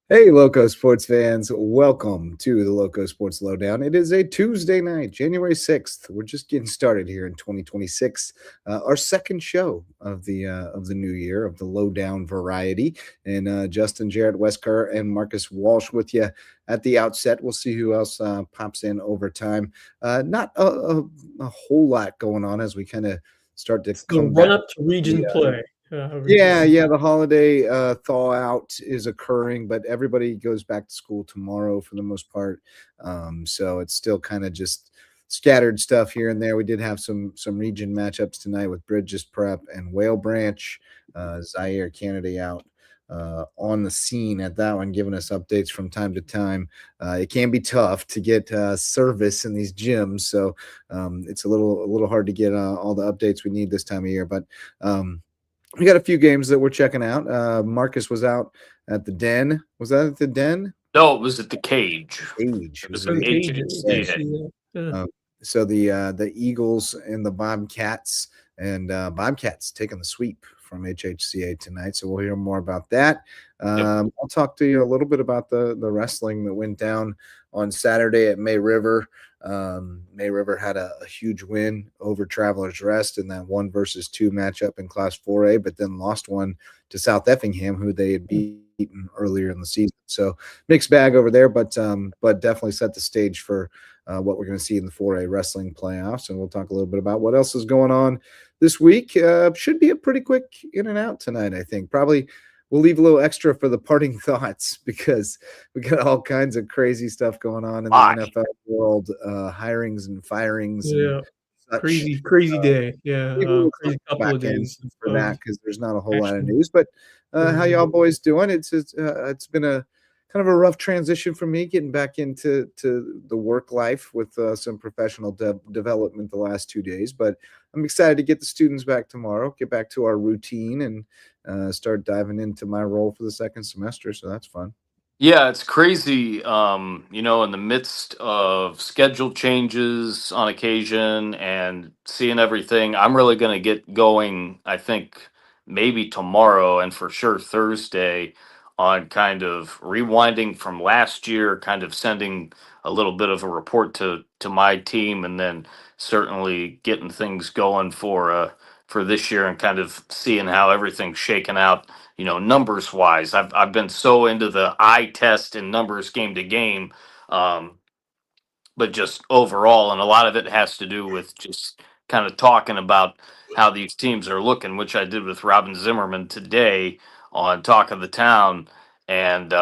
Hey, Loco Sports fans, welcome to the Loco Sports Lowdown. It is a Tuesday night, January 6th. We're just getting started here in 2026. Our second show of the new year of the Lowdown variety. And Justin, Jarrett Wesker, and Marcus Walsh with you at the outset. We'll see who else pops in over time. Not a whole lot going on as we kind of start to It's the come run back. up to region play. Yeah, the holiday thaw out is occurring, but everybody goes back to school tomorrow for the most part. So it's still kind of just scattered stuff here and there. We did have some region matchups tonight with Bridges Prep and Whale Branch. Zaire Kennedy out on the scene at that one, giving us updates from time to time. It can be tough to get service in these gyms, so it's a little hard to get all the updates we need this time of year, but. We got a few games that we're checking out. Marcus was out at the Den. Was that at the Den? No, it was at the Cage. Age. It It was was at at Sun the Cages. HHCA. Yeah. uh, so the Eagles and the Bobcats and Bobcats taking the sweep from HHCA tonight. So we'll hear more about that. I'll talk to you a little bit about the wrestling that went down on Saturday at May River. May River had a huge win over Travelers Rest in that 1-2 matchup in Class 4A, but then lost one to South Effingham, who they had beaten earlier in the season. So mixed bag over there, but definitely set the stage for what we're going to see in the 4A wrestling playoffs. And we'll talk a little bit about what else is going on this week. Should be a pretty quick in and out tonight, I think. Probably we'll leave a little extra for the parting thoughts because we got all kinds of crazy stuff going on in the NFL world, hirings and firings and Yeah. such. Crazy day. Leave a little Crazy couple back of in days for of that because there's not a whole lot of action. news. But how Yeah. y'all boys doing? It's been a kind of a rough transition for me getting back into the work life with some professional development the last 2 days. But I'm excited to get the students back tomorrow, get back to our routine, and start diving into my role for the second semester. So that's fun. Yeah, it's crazy. In the midst of schedule changes on occasion and seeing everything, I'm really going to get going, I think, maybe tomorrow and for sure Thursday on kind of rewinding from last year, kind of sending a little bit of a report to my team, and then certainly getting things going for this year and kind of seeing how everything's shaken out, numbers wise. I've been so into the eye test and numbers game to game, um, but just overall, and a lot of it has to do with just kind of talking about how these teams are looking, which I did with Robin Zimmerman today on Talk of the Town, and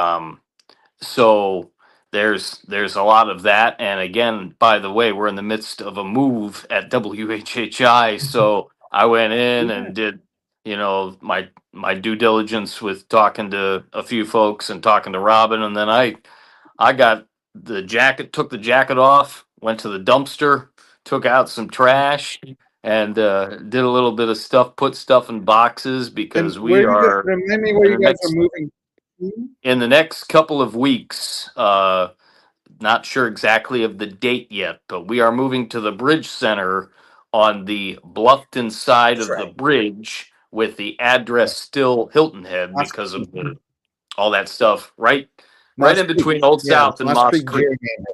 so there's a lot of that. And again, by the way, we're in the midst of a move at WHHI, so I went in Yeah. and did my due diligence with talking to a few folks and talking to Robin, and then I got the jacket, took the jacket off, went to the dumpster, took out some trash, and did a little bit of stuff, put stuff in boxes And because where we you guys are remind me where in you the guys are next moving to? in the next couple of weeks. Not sure exactly of the date yet, but we are moving to the Bridge Center on the Bluffton side That's of the right. bridge, with the Yeah. address still Hilton Head Moss because Creek. of all that stuff, right Moss in Creek. between Old Yeah, South and Moss Moss Creek Creek. Gerrymander.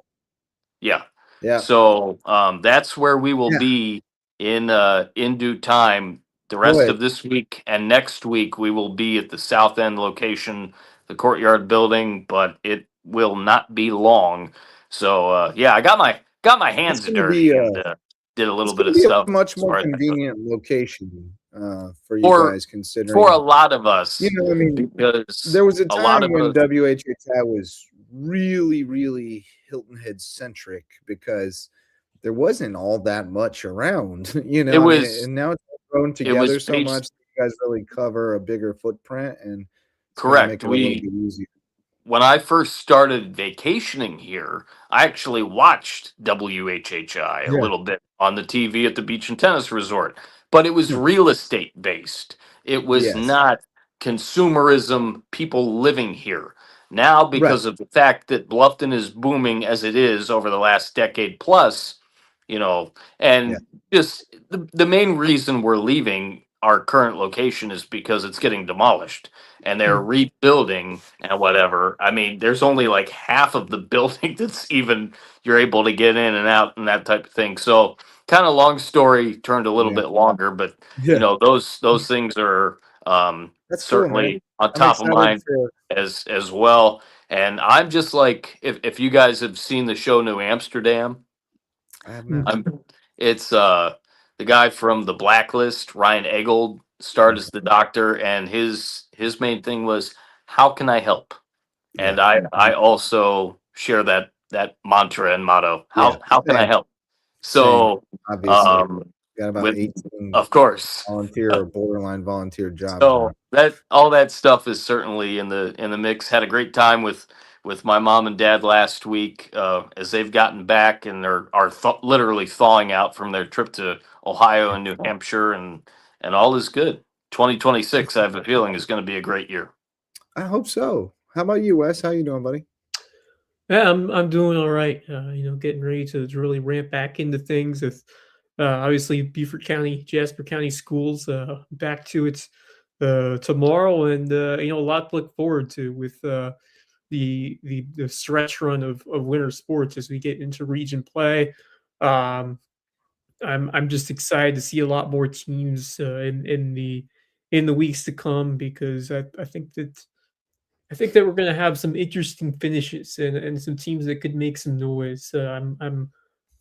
Yeah. Yeah. So that's where we will Yeah. be in due time. The rest Boy, of this week and next week, we will be at the South End location, the Courtyard building, but it will not be long. So yeah, I got my that's hands gonna be dirty and did a it's little bit gonna of be a stuff much as more far as that goes. convenient location for you for guys for a considering, lot of us, I mean, because there was a a lot time of when us. WHHI was really, really Hilton Head centric because there wasn't all that much around, It I mean, was and now it's all thrown it was together so based much that you guys really cover a bigger footprint and it's gonna make correct. it a little We bit easier. When I first started vacationing here, I actually watched WHHI a Yeah. little bit on the TV at the beach and tennis resort, but it was real estate based. It was Yes. not consumerism, people living here. Now, Right. because of the fact that Bluffton is booming as it is over the last decade plus, Yeah. and just the main reason we're leaving, our current location is because it's getting demolished and they're rebuilding and whatever. I mean, there's only like half of the building that's even you're able to get in and out and that type of thing. So kind of long story turned a little Yeah. bit longer, but you Yeah. know, those things are That's cool, man. certainly on I'm top of excited mind for. as well. And I'm just like, if you guys have seen the show New Amsterdam, I have Mm. not. it's the guy from The Blacklist, Ryan Eggold, starred as the doctor, and his main thing was, how can I help? Yeah. And I also share that mantra and motto. Yeah. How can I Same. help? Same. So Obviously, got about with 18 of course. volunteer or borderline volunteer jobs So around. that all that stuff is certainly in the mix. Had a great time with my mom and dad last week as they've gotten back and literally thawing out from their trip to Ohio and New Hampshire, and all is good. 2026, I have a feeling, is going to be a great year. I hope so. How about you, Wes? How you doing, buddy? Yeah, I'm doing all right. Getting ready to really ramp back into things with obviously Beaufort County, Jasper County schools back to its tomorrow, and a lot to look forward to with the stretch run of winter sports as we get into region play. Um, I'm just excited to see a lot more teams in the weeks to come because I think that we're going to have some interesting finishes and some teams that could make some noise. I'm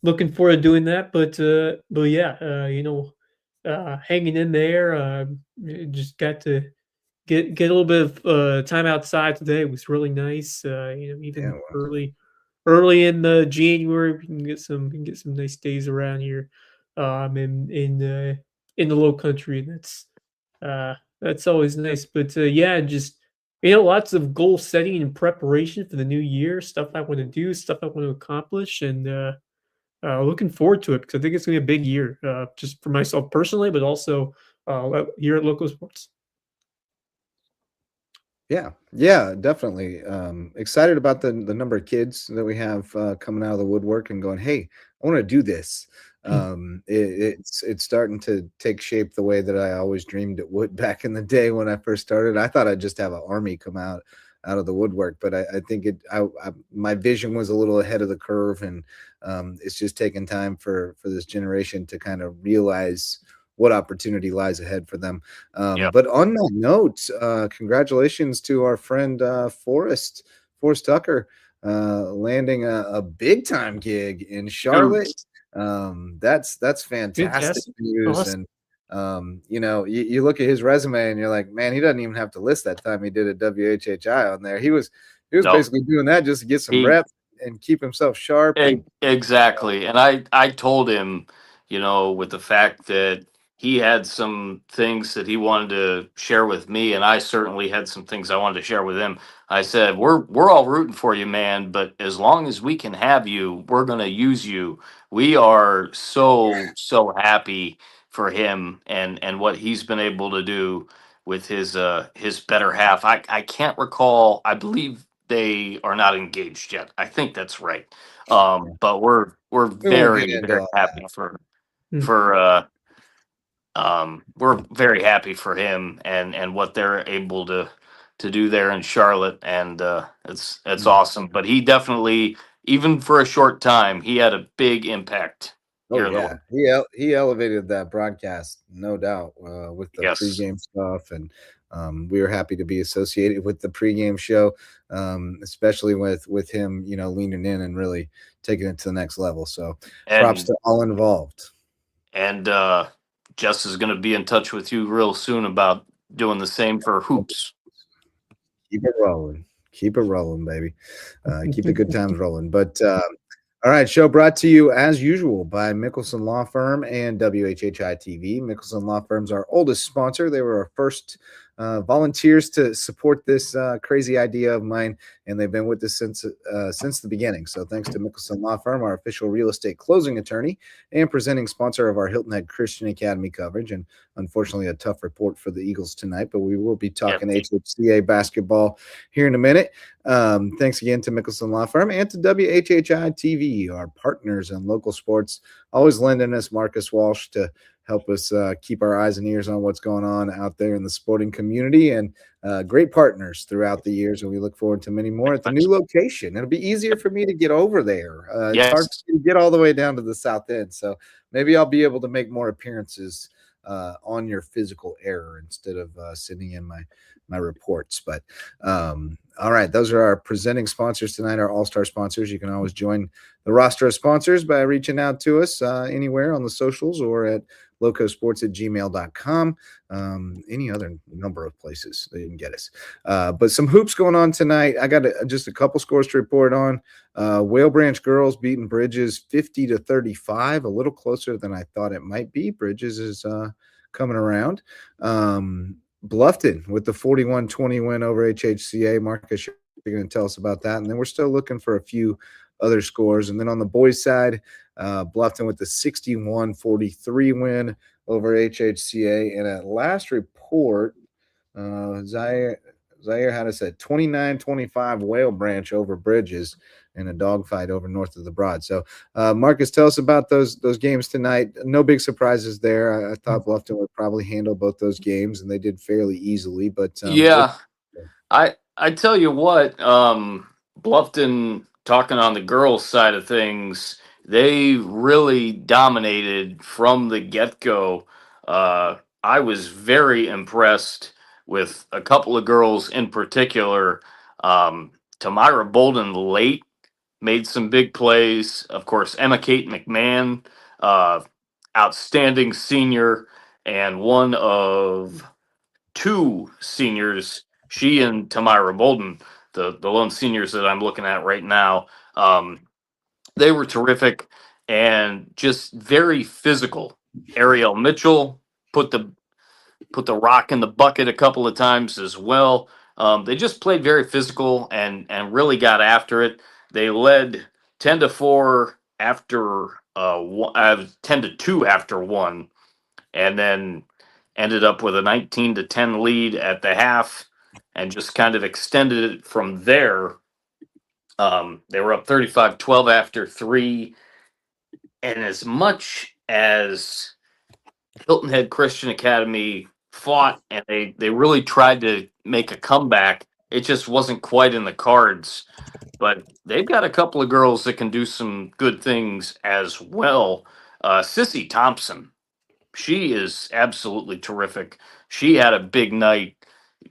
looking forward to doing that, but yeah, hanging in there. Just got to get a little bit of time outside today. It was really nice. Yeah. Even Well, early in January, we can get some nice days around here, in the Low Country, and that's always nice. But yeah, just lots of goal setting and preparation for the new year, stuff I want to do, stuff I want to accomplish, and looking forward to it because I think it's going to be a big year, just for myself personally, but also here at Local Sports. yeah, definitely. Excited about the number of kids that we have coming out of the woodwork and going, hey, I want to do this. It's starting to take shape the way that I always dreamed it would back in the day when I first started. I thought I'd just have an army come out of the woodwork, but I think my vision was a little ahead of the curve, and it's just taking time for this generation to kind of realize what opportunity lies ahead for them. Yeah. But on that note, congratulations to our friend Forrest Tucker landing a big time gig in Charlotte. That's fantastic Fantastic. news. Awesome. And you look at his resume and you're like, man, he doesn't even have to list that time he did at WHHI on there. He was No, basically doing that just to get some reps and keep himself sharp. And exactly. And I told him, with the fact that he had some things that he wanted to share with me, and I certainly had some things I wanted to share with him. I said, we're all rooting for you, man, but as long as we can have you, we're gonna use you. We are so happy for him and what he's been able to do with his better half. I can't recall, I believe they are not engaged yet. I think that's right. But we're we won't get very into very all happy Mm. for we're very happy for him and what they're able to do there in Charlotte, and it's awesome. But he definitely, even for a short time, he had a big impact Oh here in the yeah, world. he elevated that broadcast, no doubt, with the Yes, pregame stuff, and we were happy to be associated with the pregame show, especially with him, leaning in and really taking it to the next level. So, props and to all involved. and Jess is going to be in touch with you real soon about doing the same for hoops. Keep it rolling, baby. Keep the good times rolling. But all right, show brought to you as usual by Mickelson Law Firm and WHHI TV. Mickelson Law Firm's our oldest sponsor. They were our first volunteers to support this crazy idea of mine, and they've been with us since the beginning. So thanks to Mickelson Law Firm, our official real estate closing attorney and presenting sponsor of our Hilton Head Christian Academy coverage. And unfortunately, a tough report for the Eagles tonight, but we will be talking HHCA basketball here in a minute. Thanks again to Mickelson Law Firm and to WHHI TV, our partners in local sports, always lending us Marcus Walsh to help us keep our eyes and ears on what's going on out there in the sporting community, and great partners throughout the years. And we look forward to many more at the new location. It'll be easier for me to get over there. It's hard Yes. for me to get all the way down to the south end. So maybe I'll be able to make more appearances on your physical error instead of sending in my reports. But all right, those are our presenting sponsors tonight, our all-star sponsors. You can always join the roster of sponsors by reaching out to us anywhere on the socials or at LowcoSports@gmail.com. Any other number of places that you can get us. But some hoops going on tonight. I got just a couple scores to report on. Whale Branch girls beating Bridges 50-35, a little closer than I thought it might be. Bridges is coming around. Bluffton with the 41-20 win over HHCA. Marcus, you're going to tell us about that. And then we're still looking for a few other scores. And then on the boys' side, Bluffton with the 61-43 win over HHCA. And at last report, Zaire had us at 29-25 Whale Branch over Bridges in a dogfight over north of the Broad. So, Marcus, tell us about those games tonight. No big surprises there. I thought Bluffton would probably handle both those games, and they did fairly easily. But Yeah, I tell you what, Bluffton, talking on the girls' side of things, they really dominated from the get-go. I was very impressed with a couple of girls in particular. Tamira Bolden late made some big plays. Of course, Emma Kate McMahon, outstanding senior, and one of two seniors, she and Tamira Bolden, the lone seniors that I'm looking at right now. They were terrific and just very physical. Ariel Mitchell put the rock in the bucket a couple of times as well. They just played very physical and really got after it. They led 10-4 after 10-2 after one, and then ended up with a 19-10 lead at the half, and just kind of extended it from there. They were up 35-12 after three, and as much as Hilton Head Christian Academy fought and they really tried to make a comeback, it just wasn't quite in the cards. But they've got a couple of girls that can do some good things as well. Sissy Thompson, she is absolutely terrific. She had a big night,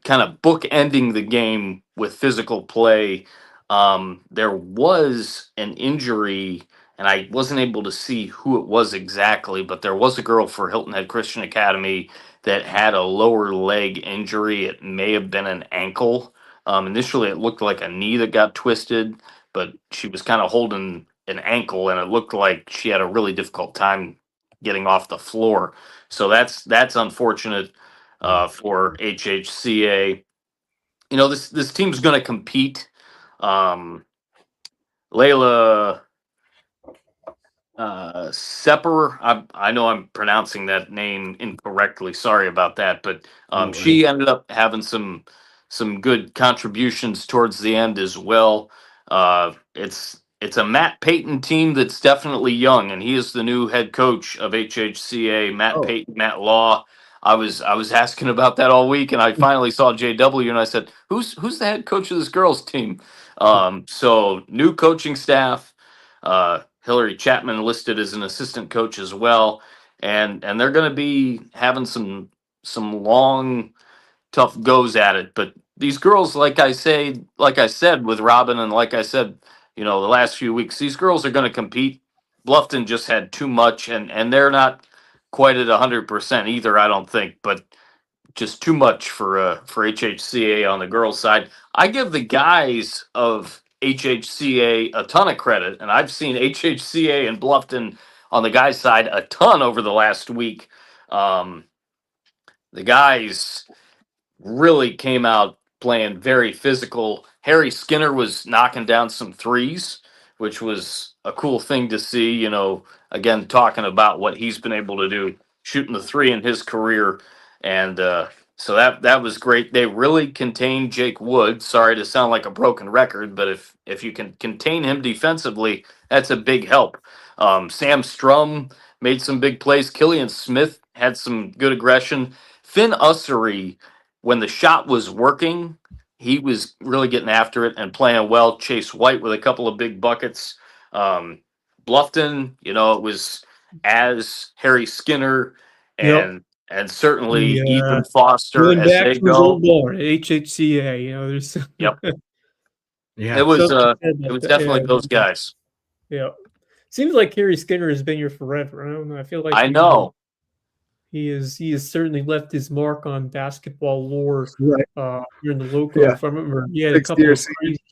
kind of bookending the game with physical play. There was an injury, and I wasn't able to see who it was exactly, but there was a girl for Hilton Head Christian Academy that had a lower leg injury. It may have been an ankle. Initially, it looked like a knee that got twisted, but she was kind of holding an ankle, and it looked like she had a really difficult time getting off the floor. So that's unfortunate for HHCA. You know, this team's going to compete. Layla Sepper, I know I'm pronouncing that name incorrectly. Sorry about that, but she ended up having some good contributions towards the end as well. It's a Matt Payton team that's definitely young, and he is the new head coach of HHCA. Matt Payton, Matt Law. I was asking about that all week, and I finally saw JW, and I said, "Who's the head coach of this girls' team?" So new coaching staff. Hillary Chapman listed as an assistant coach as well, and they're going to be having some long, tough goes at it. But these girls, like I said with Robin, and like I said, the last few weeks, these girls are going to compete. Bluffton just had too much, and they're not quite at 100% either, I don't think, but just too much for HHCA on the girls' side. I give the guys of HHCA a ton of credit, and I've seen HHCA and Bluffton on the guys' side a ton over the last week. The guys really came out playing very physical. Harry Skinner was knocking down some threes, which was a cool thing to see. Again, talking about what he's been able to do, shooting the three in his career, and so that was great. They really contained Jake Wood. Sorry to sound like a broken record, but if you can contain him defensively, that's a big help. Sam Strum made some big plays. Killian Smith had some good aggression. Finn Ussery, when the shot was working, he was really getting after it and playing well. Chase White with a couple of big buckets. Bluffton, it was as Harry Skinner Yep. and certainly The Ethan Foster going as back they to his go. old bar at HHCA, there's Yep, Yeah. something said it about was that. definitely those guys. Yeah. Seems like Harry Skinner has been here forever. I don't know. I feel like I know. he has certainly left his mark on basketball lore Right. here in the Loco. Yeah. If I remember, he had a 60 couple or of crazy.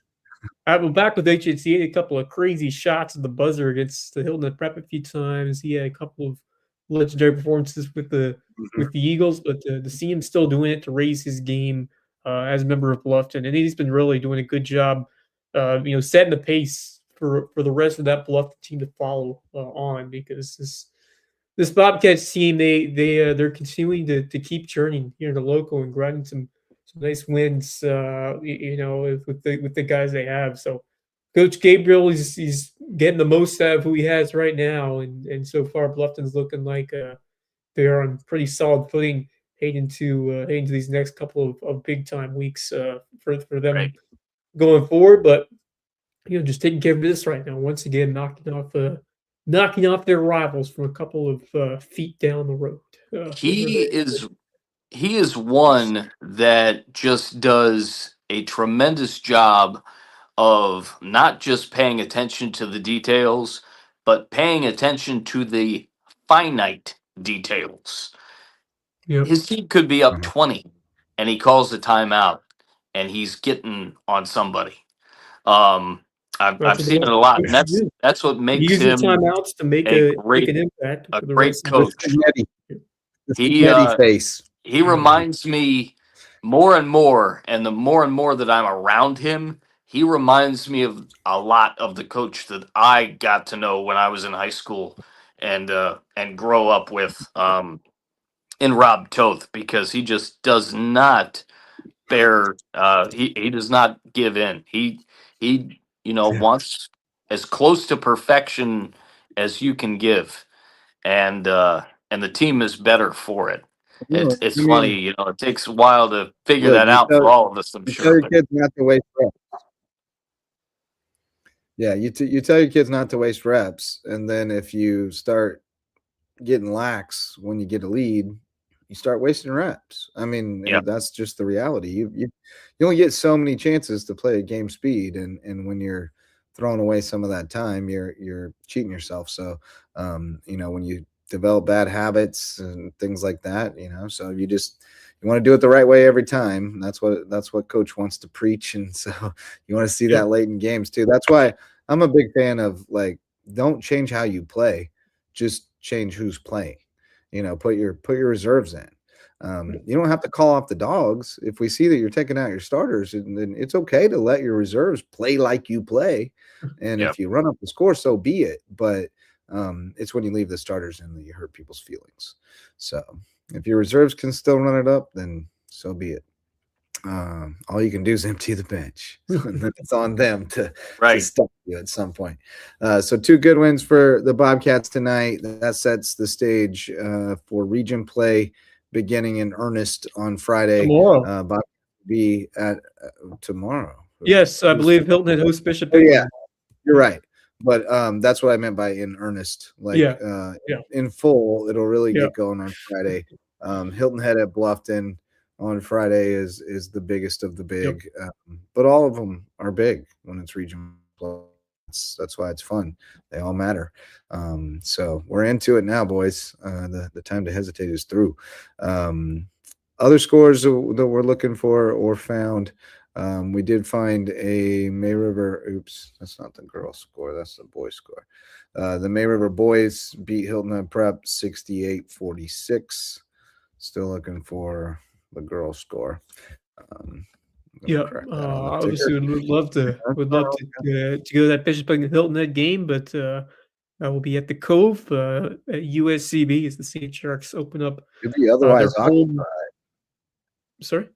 Well, back with HHC, a couple of crazy shots at the buzzer against the Hilton Prep a few times. He had a couple of legendary performances Mhm. with the Eagles, but to see him still doing it to raise his game as a member of Bluffton, and he's been really doing a good job, setting the pace for the rest of that Bluffton team to follow on because this Bobcats team they're continuing to keep churning here in the Local and grinding some nice wins, with the guys they have. So Coach Gabriel he's getting the most out of who he has right now, and so far Bluffton's looking like they are on pretty solid footing heading to these next couple of big time weeks for them Right. going forward. But just taking care of this right now. Once again, knocking off their rivals from a couple of feet down the road. He is one that just does a tremendous job of not just paying attention to the details, but paying attention to the finite details. Yep. His team could be up Uh-huh. 20 and he calls the timeout and he's getting on somebody. Um, I've That's what the seen it best a lot, and coach should do. that's what He makes uses him timeouts to a make great an impact a for the great rest of the The coach. team. spaghetti, the He spaghetti face. he reminds me more and the more and more that I'm around him, he reminds me of a lot of the coach that I got to know when I was in high school and grow up with in Rob Toth because he just does not he does not give in. He Yeah. wants as close to perfection as you can give, and the team is better for it. No, It's I funny, mean, it takes a while to figure look, that out for all of us, I'm you tell sure, your but kids not to waste reps. Yeah, you tell your kids not to waste reps, and then if you start getting lax when you get a lead, you start wasting reps. I mean, yeah, that's just the reality. You only get so many chances to play at game speed, and when you're throwing away some of that time, you're cheating yourself. So, when you develop bad habits and things like that, so you want to do it the right way every time. That's what coach wants to preach, and so you want to see Yep. that late in games too. That's why I'm a big fan of don't change how you play, just change who's playing. Put your reserves in. You don't have to call off the dogs if we see that you're taking out your starters, and then it's okay to let your reserves play like you play. And yeah. if you run up the score, so be it. But it's when you leave the starters in that you hurt people's feelings. So if your reserves can still run it up, then so be it. All you can do is empty the bench, and then it's on them to Right. stop you at some point. So 2 good wins for the Bobcats tonight. That sets the stage for region play beginning in earnest on Friday. Tomorrow. Bob be at tomorrow. Yes, I believe Hilton had host Bishop Oh, yeah, England. you're right. But that's what I meant by in earnest. Yeah. Yeah. In full, it'll really Yeah. get going on Friday. Hilton Head at Bluffton on Friday is the biggest of the big. But all of them are big when it's regional. That's why it's fun. They all matter. So we're into it now, boys. The time to hesitate is through. Other scores that we're looking for or found. We did find a May River. Oops, that's not the girl score. That's the boy score. The May River boys beat Hilton Head Prep 68-46. Still looking for the girl score. Obviously would love to go to that Bishop England Hilton Head game, but I will be at the Cove at USCB as the St. Sharks open up You'll be their otherwise home. Sorry.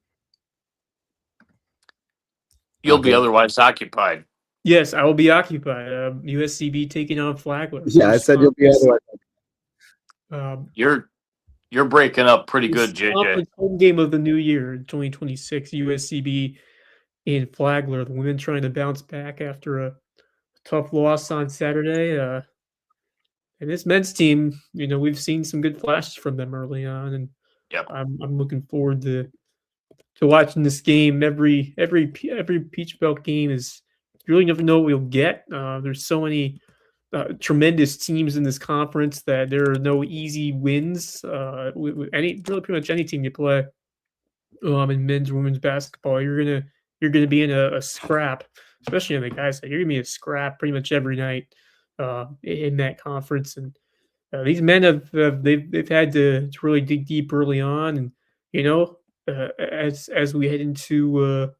You'll be Okay. otherwise occupied. Yes, I will be occupied. USCB taking on Flagler. Yeah, I said you'll be otherwise. You're breaking up pretty This good, JJ. conference home game of the new year in 2026, USCB in Flagler. The women trying to bounce back after a tough loss on Saturday. And this men's team, we've seen some good flashes from them early on, and Yep. I'm looking forward to watching this game. Every Peach Belt game is you really never know what we'll get. There's so many tremendous teams in this conference that there are no easy wins. With any really pretty much any team you play, in men's women's basketball, you're gonna be in a scrap, especially on the guys side. You're gonna be a scrap pretty much every night in that conference. And these men they've had to really dig deep early on, and as we head into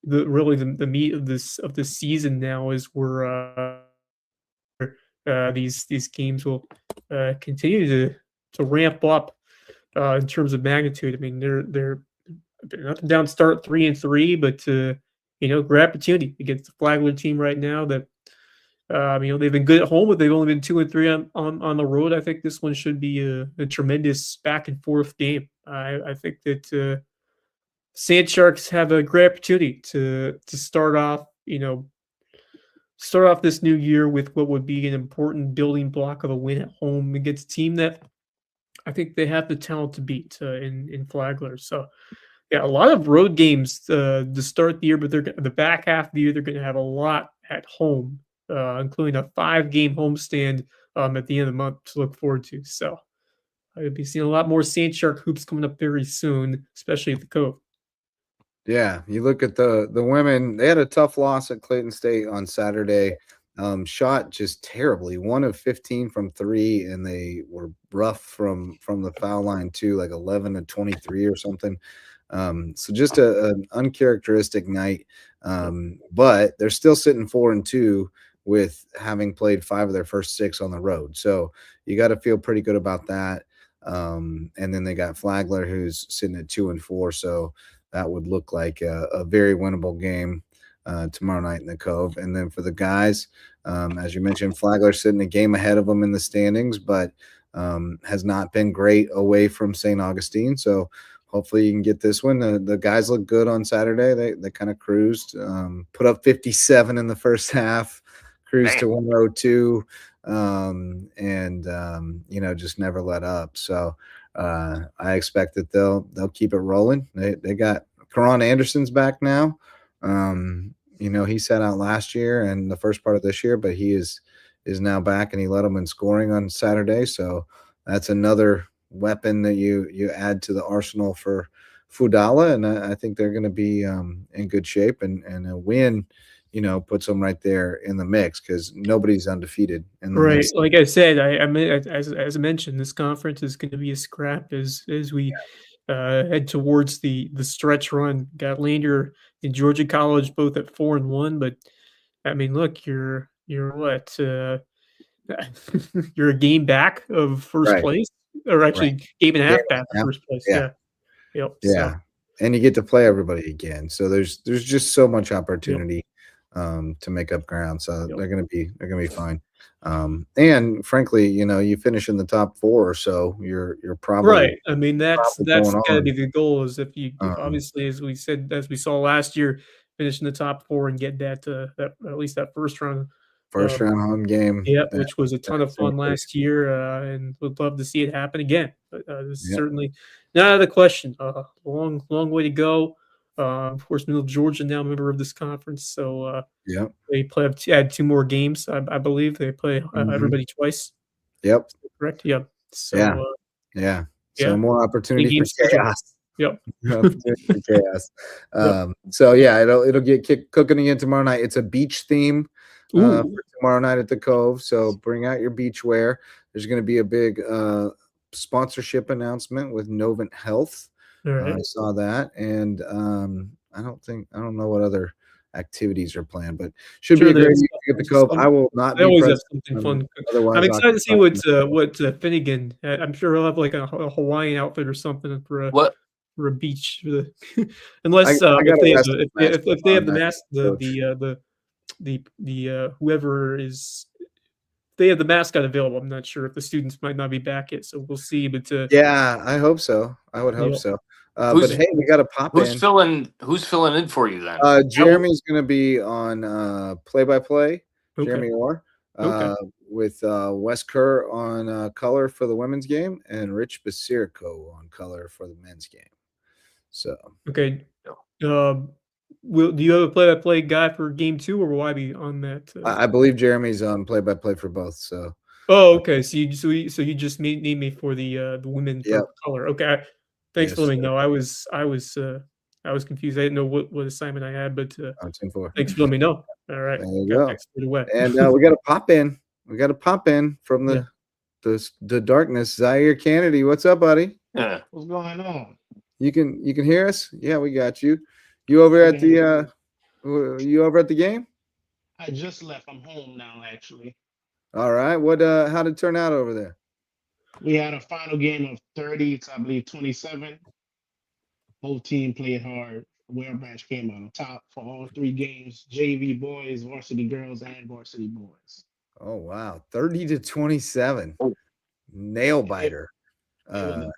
the meat of this season now, is these games will continue to ramp up in terms of magnitude. I mean, they're an up and down start 3-3, but great opportunity against the Flagler team right now that they've been good at home, but they've only been 2-3 on the road. I think this one should be a tremendous back and forth game. I think that Sand Sharks have a great opportunity to start off this new year with what would be an important building block of a win at home against a team that I think they have the talent to beat in Flagler. So yeah, a lot of road games to start the year, but the back half of the year they're going to have a lot at home, including a 5-game homestand at the end of the month to look forward to. So I'll be seeing a lot more Saint Shark hoops coming up very soon, especially at the Cove. Yeah, you look at the women, they had a tough loss at Clayton State on Saturday. Shot just terribly, 1 of 15 from 3, and they were rough from the foul line too, like 11 of 23 or something. So just an uncharacteristic night. But they're still sitting 4-2 with having played 5 of their first 6 on the road. So you got to feel pretty good about that. And then they got Flagler, who's sitting at 2-4. So that would look like a very winnable game tomorrow night in the Cove. And then for the guys, as you mentioned, Flagler sitting a game ahead of them in the standings, but has not been great away from St. Augustine. So hopefully you can get this one. The guys look good on Saturday. They kind of cruised, put up 57 in the first half, cruised to 102, just never let up. So I expect that they'll keep it rolling. They got Karan Anderson's back now. He sat out last year and the first part of this year, but he is now back, and he led them in scoring on Saturday. So that's another weapon that you add to the arsenal for Fudala, and I think they're going to be in good shape, and a win puts them right there in the mix because nobody's undefeated in the Right, mix. like I said, as I mentioned, this conference is going to be a scrap as we head towards the stretch run. Got Lander and Georgia College both at 4-1, but I mean, look, you're what you're a game back of first place, or actually game and a half back of first place. Yeah. Yep. Yeah. So. And you get to play everybody again. So there's just so much opportunity to make up ground. So they're gonna be fine. And frankly, you finish in the top 4 or so, you're probably Right. I mean, that's going gotta on. be the goal, is if obviously, as we saw last year, finish in the top 4 and get that at least that first round. First round home game. Yep, which was a ton of fun absolutely. last year, and would love to see it happen again. But this is certainly not out of the question. Long way to go. Of course, Middle Georgia now a member of this conference, so they add 2 more games. I believe they play everybody twice. Yep. Correct. Yep. So So more opportunity for schedule. chaos. Yep. Opportunity for chaos. Yep. So it'll get cooking again tomorrow night. It's a beach theme for tomorrow night at the Cove. So bring out your beach wear. There's going to be a big sponsorship announcement with Novant Health. All right. I saw that, and I don't know what other activities are planned, but should be a great week at the Cove. I will not They be always have present. something fun. Otherwise, I'm excited to see what Finnegan. I'm sure he'll have like a Hawaiian outfit or something for a beach. Unless if they have the mask, the whoever is they have the mascot available. I'm not sure if the students might not be back yet, so we'll see. But Yeah, I hope so. I would hope yeah, so. But Who's hey, we got to pop in. who's filling in for you then? Jeremy's going to be on play-by-play. okay, Jeremy Orr okay, with Wes Kerr on color for the women's game and Rich Basirico on color for the men's game. So okay. Do you have a play-by-play guy for game 2, or will I be on that? I believe Jeremy's on play-by-play for both. So Oh, okay. So you just need me for the women yeah, for color. Okay. Thanks for yes, letting me know. I was confused. I didn't know what assignment I had, but on 10-4. thanks for letting me know. All right. There you Got go. that squared away. And we got to pop in. We got to pop in from Yeah. the darkness. Zaire Kennedy, what's up, buddy? Yeah. What's going on? You can hear us? Yeah, we got you. You over at the you over at the game? I just left. I'm home now, actually. All right. What how did it turn out over there? We had a final game of 30 to, I believe, 27. Both team played hard. Ware Branch came out on top for all 3 games: JV boys, varsity girls, and varsity boys. Oh wow. 30-27. Oh. Nail biter. No,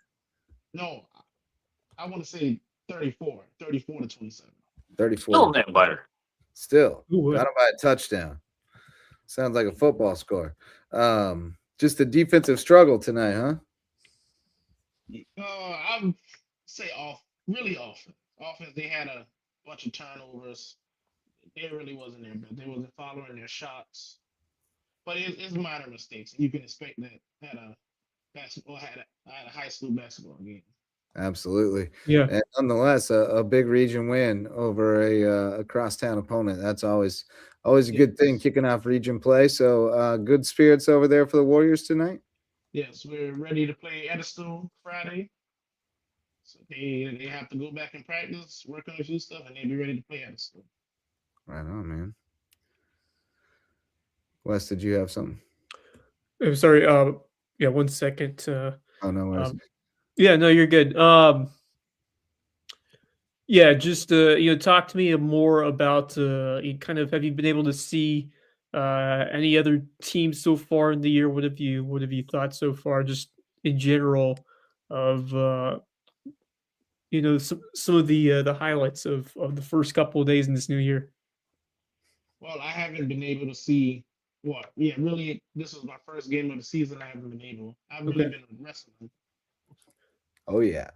I want to say 34 to 27. 34. Still nail biter. Still. Ooh, Got him by a touchdown. Sounds like a football score. Just a defensive struggle tonight, huh? I would say really offense. Offense, they had a bunch of turnovers. They really wasn't there, but they wasn't following their shots. But it's minor mistakes. You can expect that at a high school basketball game. Absolutely. yeah. And nonetheless, a big region win over a crosstown opponent. That's always a good thing, Yes. kicking off region play. So good spirits over there for the Warriors tonight. Yes, we're ready to play Edison Friday. So they have to go back and practice, work on a few stuff, and they'll be ready to play Edison. Right on, man. Wes, did you have something? I'm sorry. Yeah. 1 second. Oh no worries. Yeah. No, you're good. Yeah, just talk to me more about have you been able to see any other teams so far in the year? What have you thought so far, just in general, of some of the highlights of the first couple of days in this new year? Well, I haven't been able to see what. Yeah, really, this was my first game of the season. I haven't been able. I've really Okay. been wrestling. Oh yeah.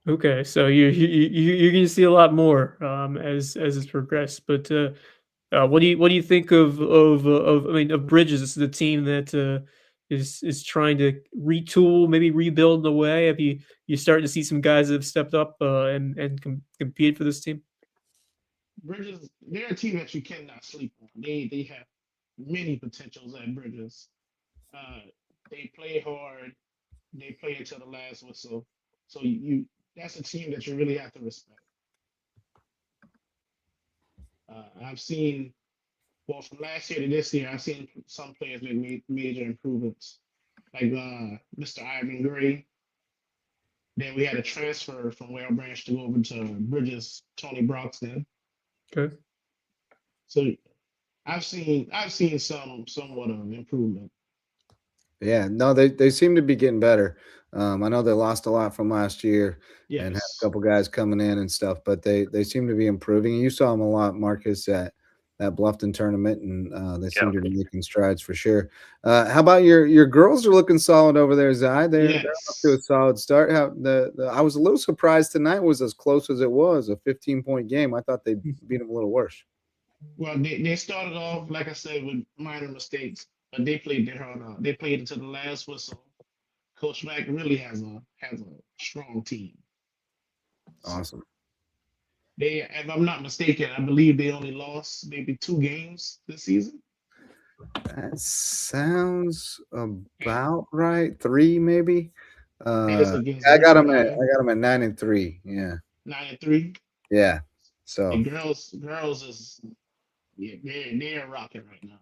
Okay, so you're going to see a lot more as it's progressed. But what do you think of Bridges? This is the team that is trying to retool, maybe rebuild in a way. Have you starting to see some guys that have stepped up and compete for this team? Bridges, they're a team that you cannot sleep on. They have many potentials at Bridges. They play hard. They play until the last whistle. So that's a team that you really have to respect. I've seen, well, from last year to this year, I've seen some players make major improvements, like Mr. Ivan Gray. Then we had a transfer from Whale Branch to go over to Bridges, Tony Broxton. Okay. So I've seen somewhat of improvement. Yeah, no, they seem to be getting better. I know they lost a lot from last year and had a Yes. couple guys coming in and stuff, but they seem to be improving. You saw them a lot, Marcus, at that Bluffton tournament, and they seem to be making strides for sure. How about your girls are looking solid over there, Zai? They're off to a Yes. solid start. I was a little surprised tonight was as close as it was, a 15-point game. I thought they'd beat them a little worse. Well, they started off, like I said, with minor mistakes, but they played their heart out. They played until the last whistle. Coach Mack really has a strong team. So Awesome. they, if I'm not mistaken, I believe they only lost maybe 2 games this season. That sounds about right. 3 maybe. And it's against I got Richard them at High, 9-3. Yeah. 9-3. Yeah. So And girls is they're rocking right now.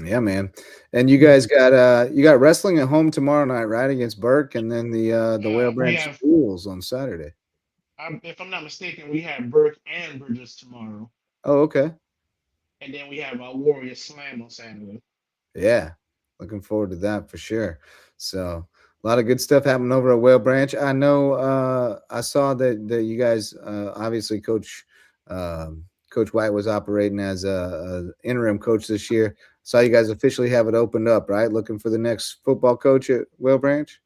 yeah, man. And you guys got you got wrestling at home tomorrow night, right? Against Burke, and then the Whale We Branch have, Schools on Saturday. if I'm not mistaken, we have Burke and Bridges tomorrow, Oh, okay. and then we have our Warrior Slam on Saturday. Yeah. Looking forward to that for sure. So a lot of good stuff happening over at Whale Branch. I know I saw that you guys obviously Coach White was operating as a interim coach this year. Saw you guys officially have it opened up, right? Looking for the next football coach at Whale Branch.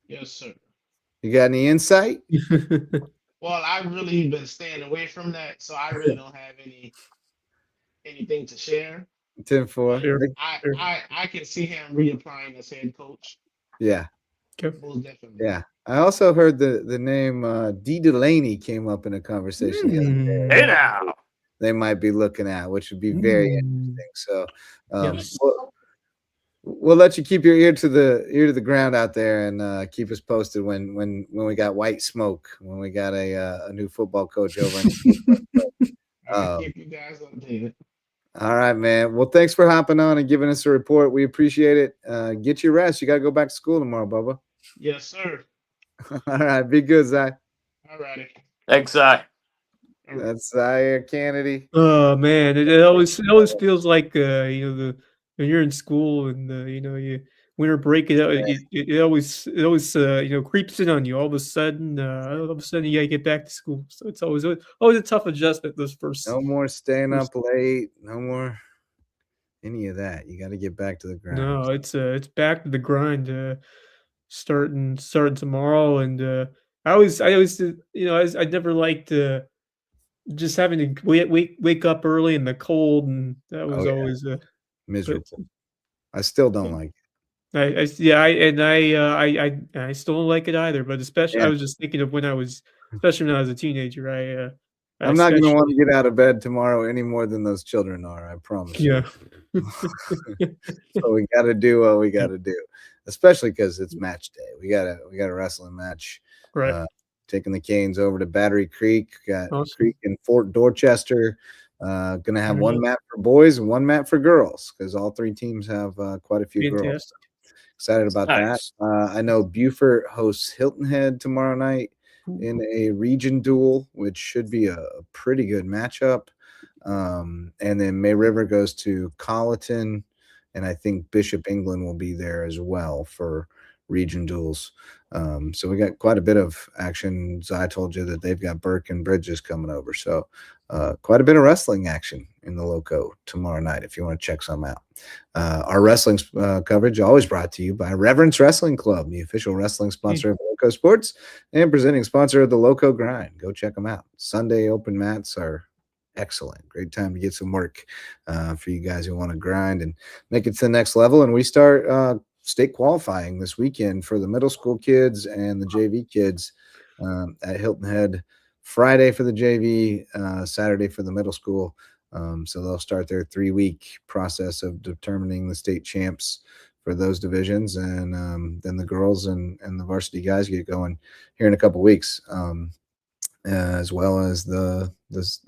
Yes, sir. You got any insight? Well, I've really been staying away from that, so I really don't have anything to share. 10-4. But Sure, sure. I can see him reapplying as head coach. Yeah. Okay. Most definitely. Yeah. I also heard the name D. Delaney came up in a conversation the other day. Hey Mm. now. They might be looking at, which would be very Mm. interesting. So Yes. we'll let you keep your ear to the ground out there and keep us posted when we got white smoke, when we got a new football coach over in I'll um, keep you guys updated. all right, man. Well, thanks for hopping on and giving us a report. We appreciate it. Get your rest. You got to go back to school tomorrow, Bubba. Yes, sir. All right. Be good, Zai. All righty. Thanks, Zy. That's Zaire Kennedy. Oh man, it always feels like when you're in school and you winter break it always creeps in on you all of a sudden you gotta get back to school. So it's always a tough adjustment those first. No more staying first up late. No more any of that. You got to get back to the ground. No, it's back to the grind. Starting tomorrow, and I always did, I never liked just having to wake up early in the cold, and that Oh, was yeah. always but Miserable. I still don't like it. I still don't like it either. But especially, I Yeah. was just thinking of especially when I was a teenager. I I'm not going to want especially to get out of bed tomorrow any more than those children are. I promise you. yeah So we got to do what we got to do, especially because it's match day. We got a wrestling match. right. Taking the Canes over to Battery Creek. Got Awesome. Creek in Fort Dorchester. Gonna have There one you go. mat for boys and one mat for girls because all three teams have quite a few girls. Fantastic. Excited about Nice. that. I know Beaufort hosts Hilton Head tomorrow night in a region duel, which should be a pretty good matchup. And then May River goes to Colleton, and I think Bishop England will be there as well for region duels. So we got quite a bit of action. As I told you that they've got Burke and Bridges coming over. So quite a bit of wrestling action in the Loco tomorrow night if you want to check some out. Our wrestling coverage always brought to you by Reverence Wrestling Club, the official wrestling sponsor of LowcoSports and presenting sponsor of the Loco Grind. Go check them out. Sunday open mats are excellent. Great time to get some work for you guys who want to grind and make it to the next level. And we start state qualifying this weekend for the middle school kids and the JV kids at Hilton Head. Friday for the JV, Saturday for the middle school. So they'll start their 3-week process of determining the state champs for those divisions, and then the girls and the varsity guys get going here in a couple weeks, as well as the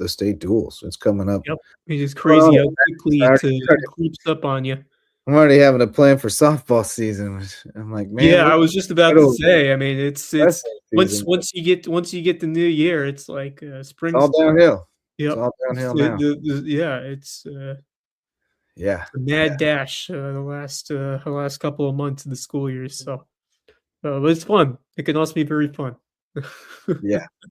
state duels. It's coming up. Yep, it is crazy how quickly Sorry. it creeps up on you. I'm already having a plan for softball season. Which I'm like, man, Yeah, I was just about to middle say. I mean, it's wrestling once season. you get the new year, it's like It's spring's all downhill. It's Yep. all downhill The- now. it's Yeah. a mad dash the last couple of months of the school year. So, but it's fun. It can also be very fun.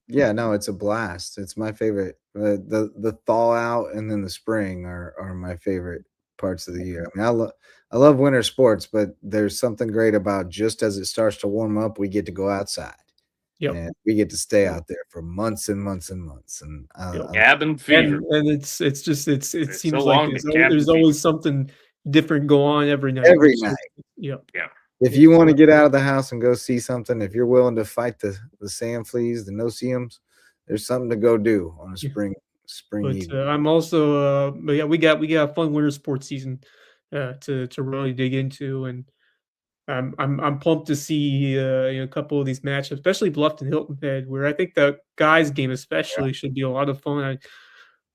Yeah, no, it's a blast. It's my favorite. The thaw out and then the spring are my favorite parts of the year. I mean, I love winter sports, but there's something great about just as it starts to warm up, we get to go outside. Yep. And we get to stay out there for months and months and months. And Cabin fever. And it It's seems so like long to cabin there's fever. always something different go on every night. Every which is- night. Yep. if you want to get out of the house and go see something, if you're willing to fight the sand fleas, the no-see-ums, there's something to go do on a spring But evening. I'm also but yeah, we got a fun winter sports season to really dig into, and I'm pumped to see a couple of these matchups, especially Bluffton Hilton Head, where I think the guys game especially should be a lot of fun.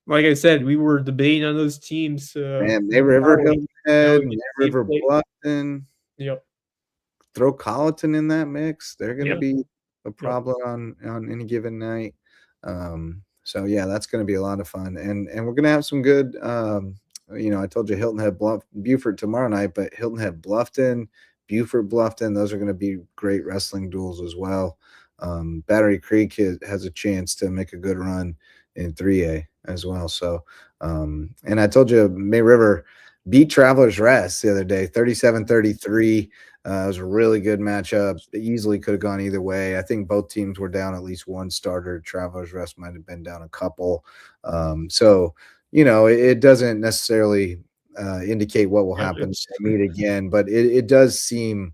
Like I said, we were debating on those teams. Man, May River, Hilton Head, May River, play. Bluffton. Yep. Throw Colleton in that mix. They're going to Yeah. be a problem on any given night. So yeah, that's going to be a lot of fun, and we're going to have some good I told you Hilton Head Buford tomorrow night, but Hilton Head Bluffton, Buford Bluffton, those are going to be great wrestling duels as well. Battery Creek has a chance to make a good run in 3A as well. So, and I told you May River beat Travelers Rest the other day, 37-33. It was a really good matchup. It easily could have gone either way. I think both teams were down at least one starter. Travelers Rest might have been down a couple. So, it doesn't necessarily indicate what will happen if they meet again, but it does seem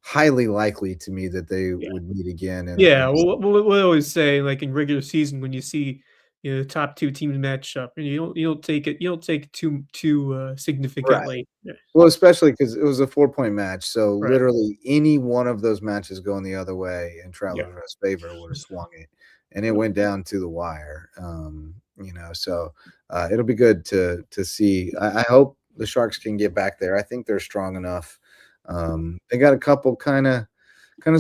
highly likely to me that they would meet again. Well, what I always say, like in regular season, when you see the top two teams match up, and you don't take it too significantly. Right. Well, especially because it was a 4-point match, so Right. literally any one of those matches going the other way in Travelers Rest's favor would have swung it, and it went down to the wire. So it'll be good to see. I hope the Sharks can get back there. I think they're strong enough. They got a couple kind of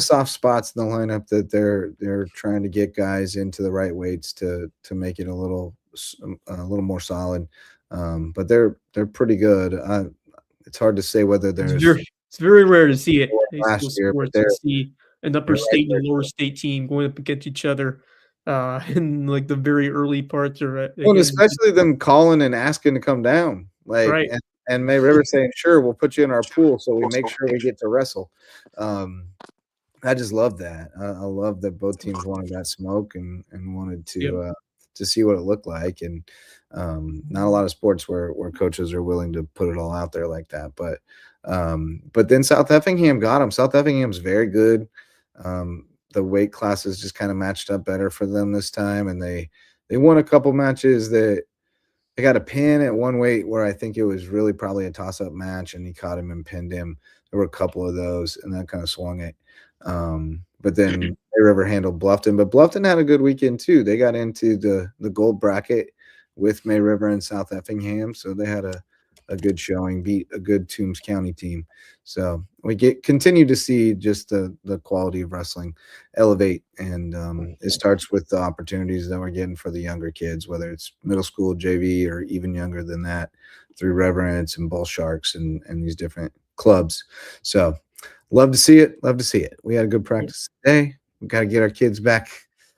soft spots in the lineup that they're trying to get guys into the right weights to make it a little more solid. But they're pretty good. It's hard to say whether there's it's very rare to see it last year, but to see an upper state right and lower state team going up against each other in like the very early parts or well, especially them calling and asking to come down, like right. and May River saying, "Sure, we'll put you in our pool, so we make sure we get to wrestle." I just love that. I love that both teams wanted that smoke and wanted to see what it looked like. And not a lot of sports where coaches are willing to put it all out there like that. But then South Effingham got them. South Effingham's very good. The weight classes just kind of matched up better for them this time, and they won a couple matches that they got a pin at one weight where I think it was really probably a toss-up match, and he caught him and pinned him. There were a couple of those, and that kind of swung it. But then May River handled Bluffton, but Bluffton had a good weekend too. They got into the gold bracket with May River and South Effingham, so they had a good showing, beat a good Toombs County team. So we continue to see just the quality of wrestling elevate, and it starts with the opportunities that we're getting for the younger kids, whether it's middle school, JV, or even younger than that, through Reverence and Bull Sharks and these different clubs. So love to see it. Love to see it. We had a good practice today. We got to get our kids back.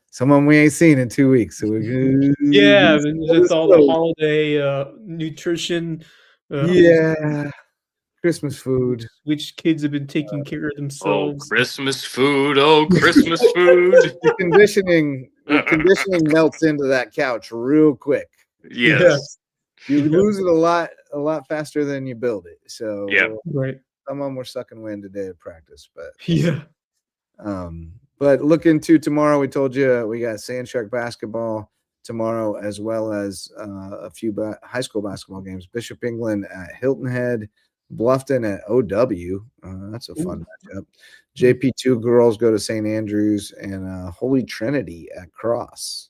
Someone we ain't seen in 2 weeks. So with all the holiday nutrition. Christmas food. Which kids have been taking care of themselves. Oh, Christmas food. Oh, Christmas food. The conditioning melts into that couch real quick. Yes. You lose it a lot faster than you build it. So right. Some of them were sucking wind today at practice, but but look into tomorrow. We told you we got Sand Shark basketball tomorrow, as well as a few high school basketball games. Bishop England at Hilton Head, Bluffton at OW. That's a fun matchup. JP2 girls go to St. Andrews, and Holy Trinity at Cross.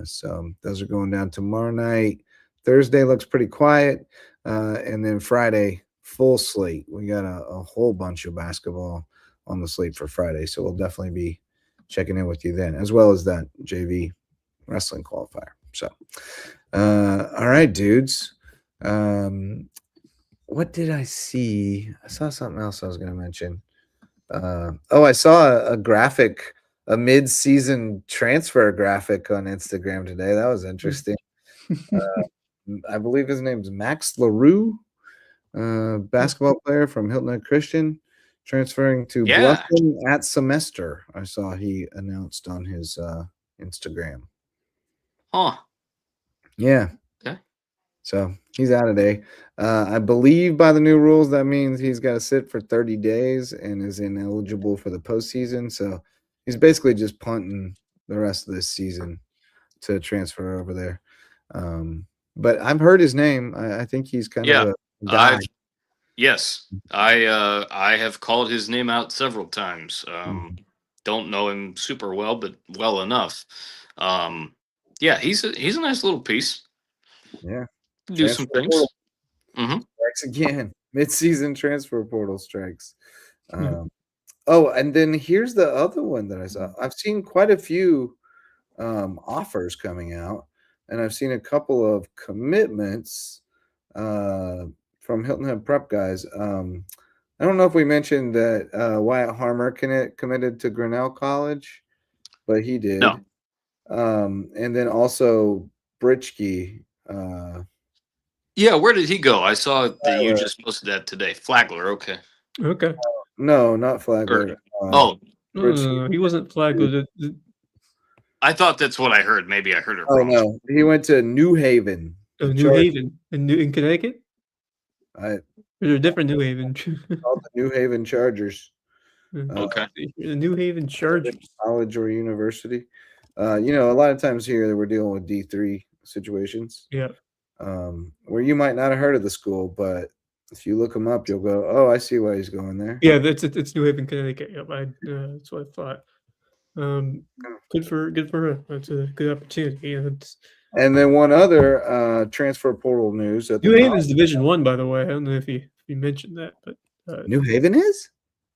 So those are going down tomorrow night. Thursday looks pretty quiet, and then Friday, full slate. We got a whole bunch of basketball on the slate for Friday, so we'll definitely be checking in with you then, as well as that JV wrestling qualifier. So, all right, dudes. What did I see? I saw something else I was going to mention. I saw a graphic, a mid-season transfer graphic on Instagram today. That was interesting. I believe his name's Max LaRue, basketball player from Hilton Head Christian, transferring to Bluffton at semester. I saw he announced on his Instagram. Yeah. Okay. So he's out today. I believe by the new rules, that means he's got to sit for 30 days and is ineligible for the postseason. So he's basically just punting the rest of this season to transfer over there. But I've heard his name. I think he's kind of a guy. Yes, I have called his name out several times. Don't know him super well, but well enough. He's a nice little piece. Yeah, do some things. Strikes again. Mid-season transfer portal strikes. And then here's the other one that I saw. I've seen quite a few offers coming out, and I've seen a couple of commitments from Hilton Head Prep guys. I don't know if we mentioned that Wyatt Harmer committed to Grinnell College, but he did. No. And then also Britchke. Yeah, where did he go? I saw that you Flagler. just posted that today. Flagler, okay. Okay. No, not Flagler. He wasn't flagged. I thought that's what I heard. Maybe I heard it Oh wrong. no, he went to New Haven. New Haven in Connecticut. There's a different New Haven. Called the New Haven Chargers. Okay. The New Haven Chargers. College or university. A lot of times here we're dealing with D3 situations. Yeah. Where you might not have heard of the school, but if you look him up, you'll go, "Oh, I see why he's going there." Yeah, it's New Haven, Connecticut. Yep, that's what I thought. Good for her. That's a good opportunity. And then one other transfer portal news. New Haven's Division I, by the way. I don't know if you mentioned that, but New Haven is?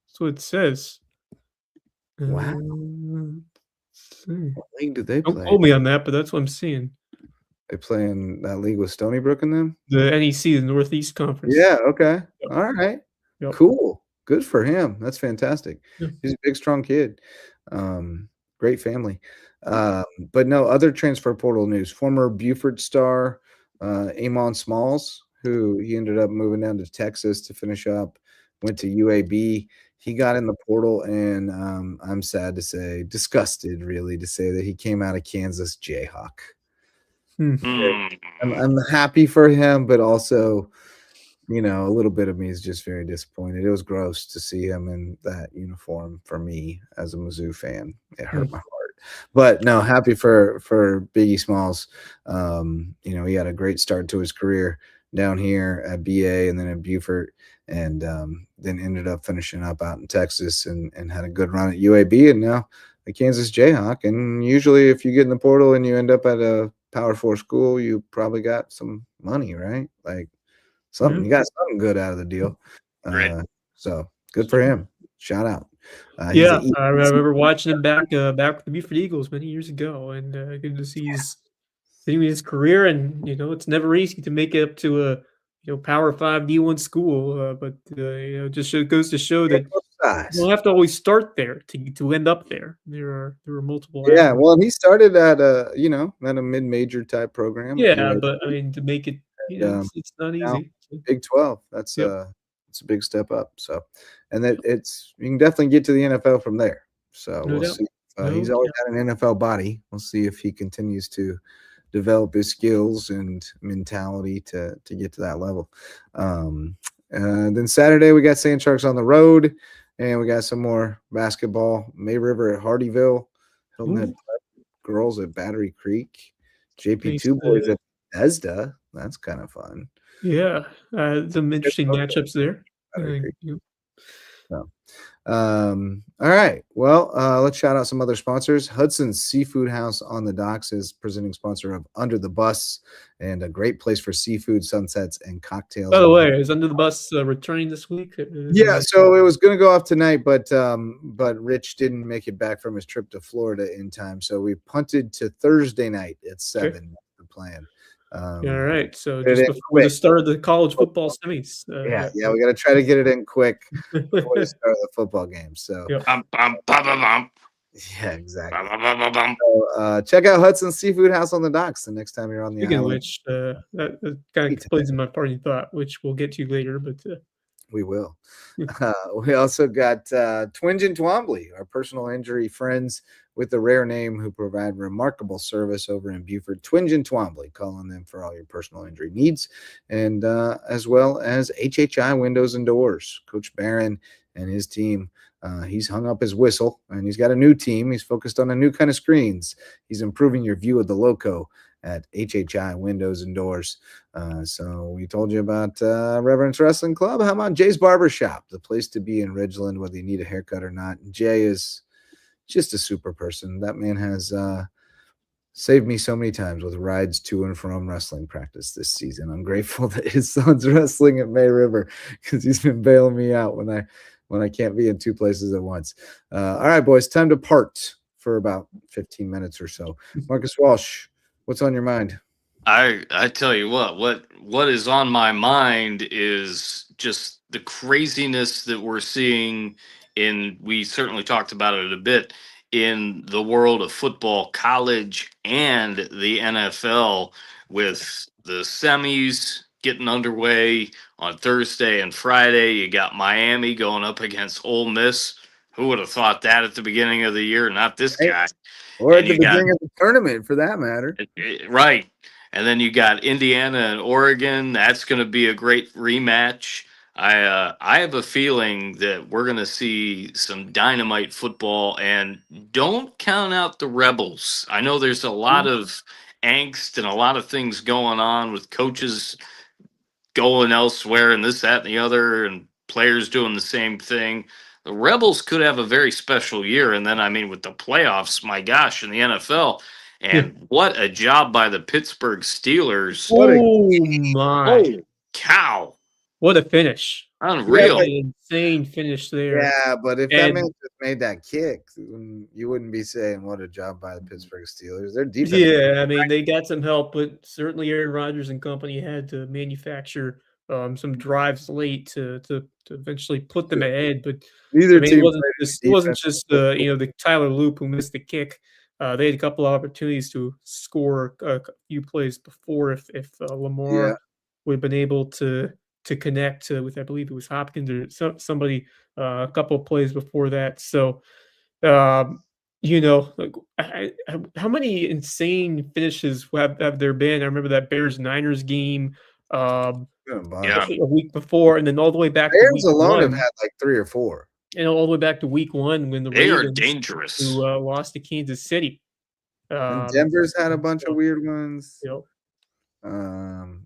That's what it says. Wow. What league do they play? Don't quote me on that, but that's what I'm seeing. They play in that league with Stony Brook and them? The NEC, the Northeast Conference. Yeah, okay. Yep. All right. Yep. Cool. Good for him. That's fantastic. Yeah. He's a big, strong kid. Great family. But no, other transfer portal news. Former Buford star Amon Smalls, who he ended up moving down to Texas to finish up, went to UAB. He got in the portal, and I'm sad to say, disgusted really to say that he came out of Kansas Jayhawk. I'm happy for him, but also, a little bit of me is just very disappointed. It was gross to see him in that uniform for me as a Mizzou fan. It hurt my heart. But no, happy for Biggie Smalls. He had a great start to his career down here at BA and then at Buford, and then ended up finishing up out in Texas and had a good run at UAB, and now the Kansas Jayhawk. And usually if you get in the portal and you end up at a Power 4 school, you probably got some money, right? Like something, you got something good out of the deal. Right. So good for him. Shout out. I remember watching him back with the Buford Eagles many years ago, and good to see he's continuing his career. And it's never easy to make it up to a Power 5 D1 school, but just goes to show that you don't have to always start there to end up there. There are multiple. Yeah, avenues. Well, he started at a mid-major type program. Yeah, but I mean, to make it, it's not easy. Big 12. That's it's a big step up. So, and that you can definitely get to the NFL from there. So we'll see. He's always had an NFL body. We'll see if he continues to develop his skills and mentality to get to that level. Then Saturday we got Sand Sharks on the road, and we got some more basketball. May River at Hardyville, Hilton Head girls at Battery Creek, JP2 boys at Bethesda. That's kind of fun. Yeah, some interesting matchups there. All right. Well, let's shout out some other sponsors. Hudson's Seafood House on the Docks is presenting sponsor of Under the Bus, and a great place for seafood, sunsets, and cocktails. By the way, is Under the Bus returning this week? Yeah, so it was going to go off tonight, but Rich didn't make it back from his trip to Florida in time, so we punted to Thursday night at 7. Okay. That's the plan. All right, so just before the start of the college football semis. We got to try to get it in quick before the start of the football game. So, yeah, exactly. So, check out Hudson's Seafood House on the Docks the next time you're on the island. Which that kind of explains my party thought, which we'll get to later, but we will. We also got Twinge and Twombly, our personal injury friends with the rare name who provide remarkable service over in Buford. Twinge and Twombly, call on them for all your personal injury needs, and as well as HHI Windows and Doors. Coach Barron and his team, he's hung up his whistle, and he's got a new team. He's focused on a new kind of screens. He's improving your view of the Lowco at HHI Windows and Doors. So we told you about Reverence Wrestling Club. How about Jay's Barbershop, the place to be in Ridgeland, whether you need a haircut or not. Jay is just a super person. That man has saved me so many times with rides to and from wrestling practice this season. I'm grateful that his son's wrestling at May River because he's been bailing me out when I can't be in two places at once. All right, boys, time to part for about 15 minutes or so. Marcus Walsh, what's on your mind? I tell you what is on my mind is just the craziness that we're seeing in, we certainly talked about it a bit, in the world of football, college and the NFL, with the semis getting underway on Thursday and Friday. You got Miami going up against Ole Miss. Who would have thought that at the beginning of the year? Not this Right? guy. Or at And the you got beginning of the tournament, for that matter. right. And then you got Indiana and Oregon. That's going to be a great rematch. I have a feeling that we're going to see some dynamite football, and don't count out the Rebels. I know there's a lot of angst and a lot of things going on with coaches going elsewhere and this, that, and the other, and players doing the same thing. The Rebels could have a very special year. And then, I mean, with the playoffs, my gosh, in the NFL, Yeah. and what a job by the Pittsburgh Steelers. What a Oh my! Holy cow. What a finish! yeah, Unreal. but An insane finish there. yeah, but if that man And just made that kick, you wouldn't be saying what a job by the Pittsburgh Steelers. Their defense. yeah, I mean, they got some help, but certainly Aaron Rodgers and company had to manufacture some drives late to eventually put them ahead. But I Neither mean, team it wasn't played just defense. the Tyler Loop who missed the kick. They had a couple of opportunities to score a few plays before if Yeah, Lamar would have been able to connect with, I believe it was Hopkins or somebody a couple of plays before that. So um, like, how many insane finishes have there been? I remember that Bears Niners game been a Yeah. bunch. a week before, and then all the way back to Bears week alone have one, had like 3 or 4. and all the way back to week one when the They are Ravens dangerous. who lost to Kansas City. And Denver's had a bunch of So, weird ones. you know,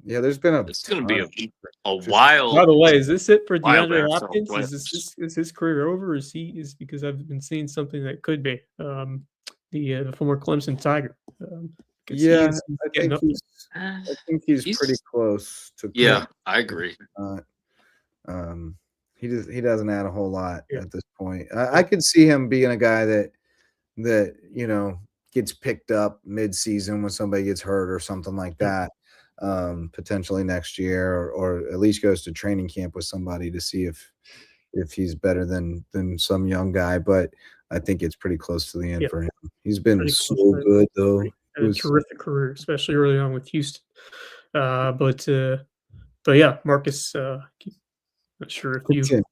Yeah, there's been a It's going to ton. be a Just by wild, the way, is this it for wild DeAndre NFL Hopkins? playoffs. Is his career over? Is because I've been seeing something that could be the former Clemson Tiger. Because yeah, he's I getting think up he's I think he's pretty He's, close to yeah, I agree. uh, um he doesn't add a whole lot there. at this point. I could see him being a guy that gets picked up mid-season when somebody gets hurt or something like that, potentially next year, or at least goes to training camp with somebody to see if he's better than some young guy. But I think it's pretty close to the end Yeah, for him. He's been pretty so close. good though. Had a terrific career, especially early on with Houston. But yeah, Marcus, not sure if you Continue.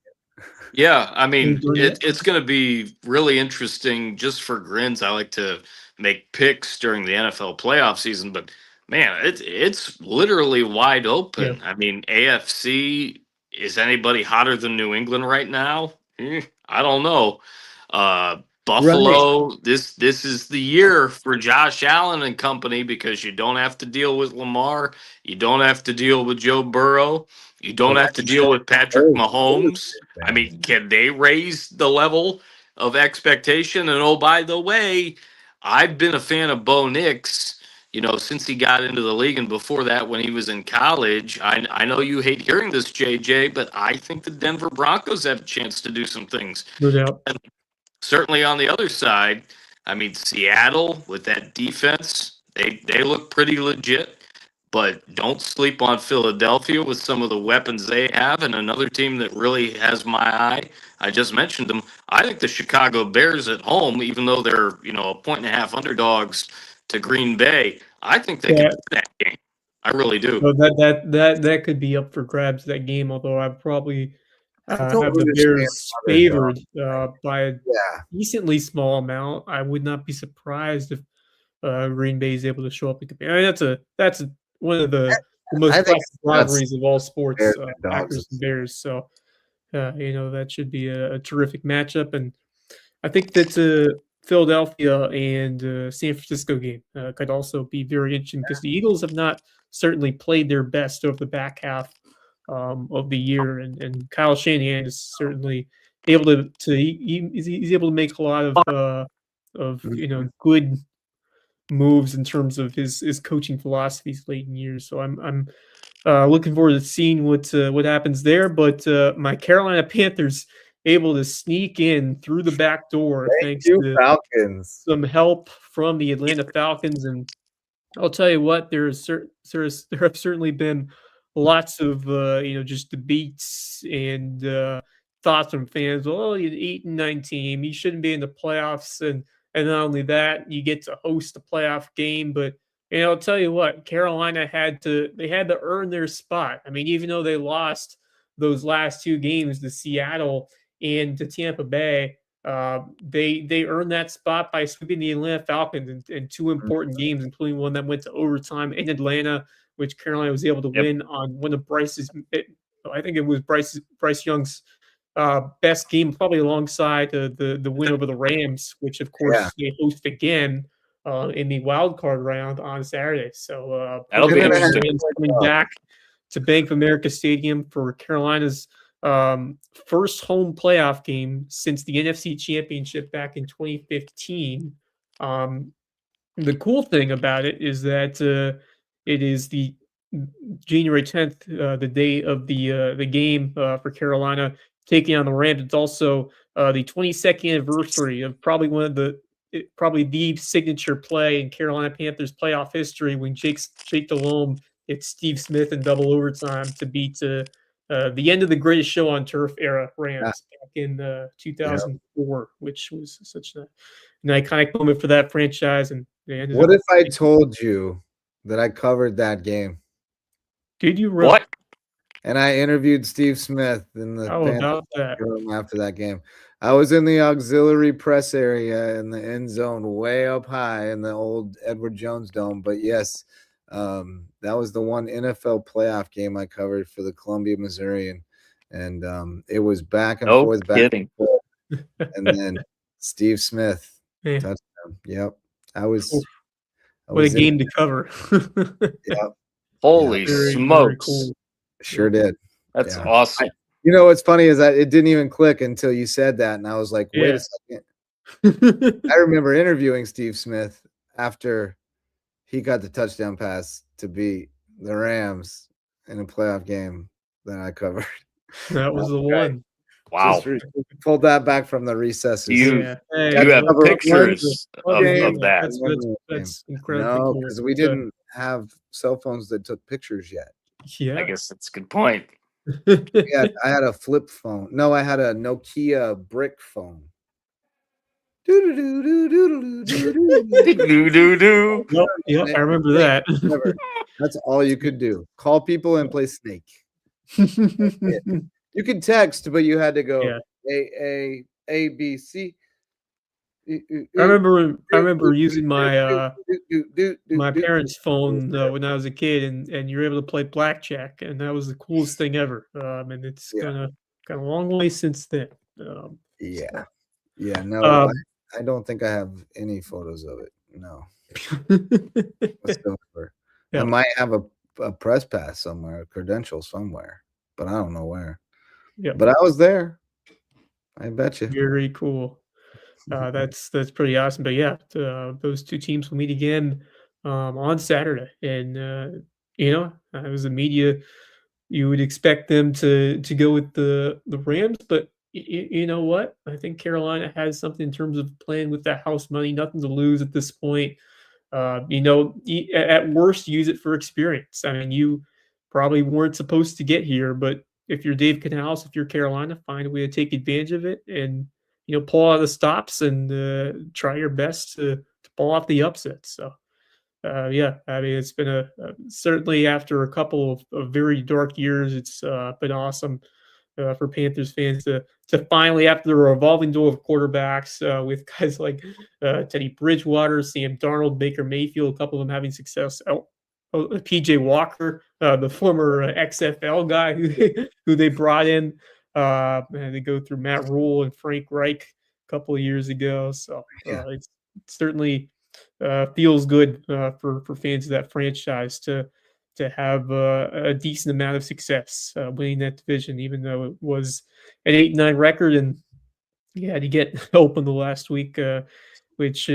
Yeah, I are you mean, done yet? it's going to be really interesting just for grins. I like to make picks during the NFL playoff season, but man, it's literally wide Yeah, open. I mean, AFC, is anybody hotter than New England right now? I don't know. Right. Buffalo, this is the year for Josh Allen and company, because you don't have to deal with Lamar, you don't have to deal with Joe Burrow, you don't have to deal with Patrick Mahomes. I mean, can they raise the level of expectation? And oh, by the way, I've been a fan of Bo Nix, since he got into the league, and before that, when he was in college. I know you hate hearing this, JJ, but I think the Denver Broncos have a chance to do some things. no doubt. And certainly on the other side, I mean, Seattle with that defense, they look pretty legit. But don't sleep on Philadelphia with some of the weapons they have. And another team that really has my eye, I just mentioned them. I think the Chicago Bears at home, even though they're, a point and a half underdogs to Green Bay, I think they could Yeah, win that game. I really do. so that could be up for grabs, that game. Although I probably I don't have the understand Bears underdog. favored by a Yeah, decently small amount. I would not be surprised if Green Bay is able to show up and compete. I mean, that's one of the I most think classic that's rivalries of all sports, Bears and Packers and dogs. Bears. So that should be a terrific matchup, and I think that Philadelphia and San Francisco game could also be very interesting because the Eagles have not certainly played their best over the back half of the year, and Kyle Shanahan is certainly able he's able to make a lot of Mhm. good moves in terms of his coaching philosophies late in years. So I'm looking forward to seeing what happens there. But my Carolina Panthers able to sneak in through the back door Thank thanks you, to Falcons. some help from the Atlanta Falcons, and I'll tell you what, there have certainly been lots of just debates and thoughts from fans. Well, you're 8-9 team, you shouldn't be in the playoffs, and not only that, you get to host a playoff game. But I'll tell you what, Carolina had to earn their spot. I mean, even though they lost those last two games to Seattle and to Tampa Bay, they earned that spot by sweeping the Atlanta Falcons in two important games, including one that went to overtime in Atlanta, which Carolina was able to win on one of I think it was Bryce Young's best game, probably alongside the win over the Rams, which of course they host again in the wild card round on Saturday. So That'll be interesting. Coming back to Bank of America Stadium for Carolina's first home playoff game since the NFC Championship back in 2015. The cool thing about it is that it is the January 10th, the day of the game for Carolina taking on the Rams. It's also the 22nd anniversary of probably probably the signature play in Carolina Panthers playoff history when Jake Delhomme hit Steve Smith in double overtime to beat the end of the greatest show on turf era Rams back in 2004, which was such an iconic moment for that franchise. And they ended What up if I told you that I covered that game? Did you really? What? And I interviewed Steve Smith in the Panthers room after that game. I was in the auxiliary press area in the end zone, way up high in the old Edward Jones Dome. But yes, that was the one NFL playoff game I covered for the Columbia Missourian, and it was back and forth, back and forth. And then Steve Smith touchdown. Yep, I was. What a game to cover! Yep. Holy smokes! Very cool. Sure did. That's awesome. You know what's funny is that it didn't even click until you said that, and I was like, "Wait a second." I remember interviewing Steve Smith after he got the touchdown pass to beat the Rams in a playoff game that I covered. That was the one. Wow! Pulled that back from the recesses. You have pictures of that. That's incredible. No, because we didn't have cell phones that took pictures yet. Yeah, I guess that's a good point. Yeah, I had a flip phone. No, I had a Nokia brick phone. Yep, I remember that. That's all you could do. Call people and play Snake. You could text, but you had to go A B C. I remember using my my parents' phone when I was a kid, and you were able to play blackjack, and that was the coolest thing ever. And it's kind of a long way since then. No, I don't think I have any photos of it. No. I might have a press pass somewhere, a credential somewhere, but I don't know where. Yeah, but I was there. I bet you. Very cool. That's pretty awesome. But yeah, those two teams will meet again on Saturday, and as the media, you would expect them to go with the Rams, but you know what? I think Carolina has something in terms of playing with that house money. Nothing to lose at this point. At worst, use it for experience. I mean, you probably weren't supposed to get here, but if you're Dave Canales, if you're Carolina, find a way to take advantage of it and pull out the stops and try your best to pull off the upset. So, I mean, it's been certainly after a couple of very dark years, it's been awesome for Panthers fans to finally, after the revolving door of quarterbacks with guys like Teddy Bridgewater, Sam Darnold, Baker Mayfield, a couple of them having success. PJ Walker, the former XFL guy who they brought in. And they go through Matt Rule and Frank Reich a couple of years ago. So it certainly feels good for fans of that franchise to have a decent amount of success winning that division, even though it was an 8-9 record and you had to get help in the last week, which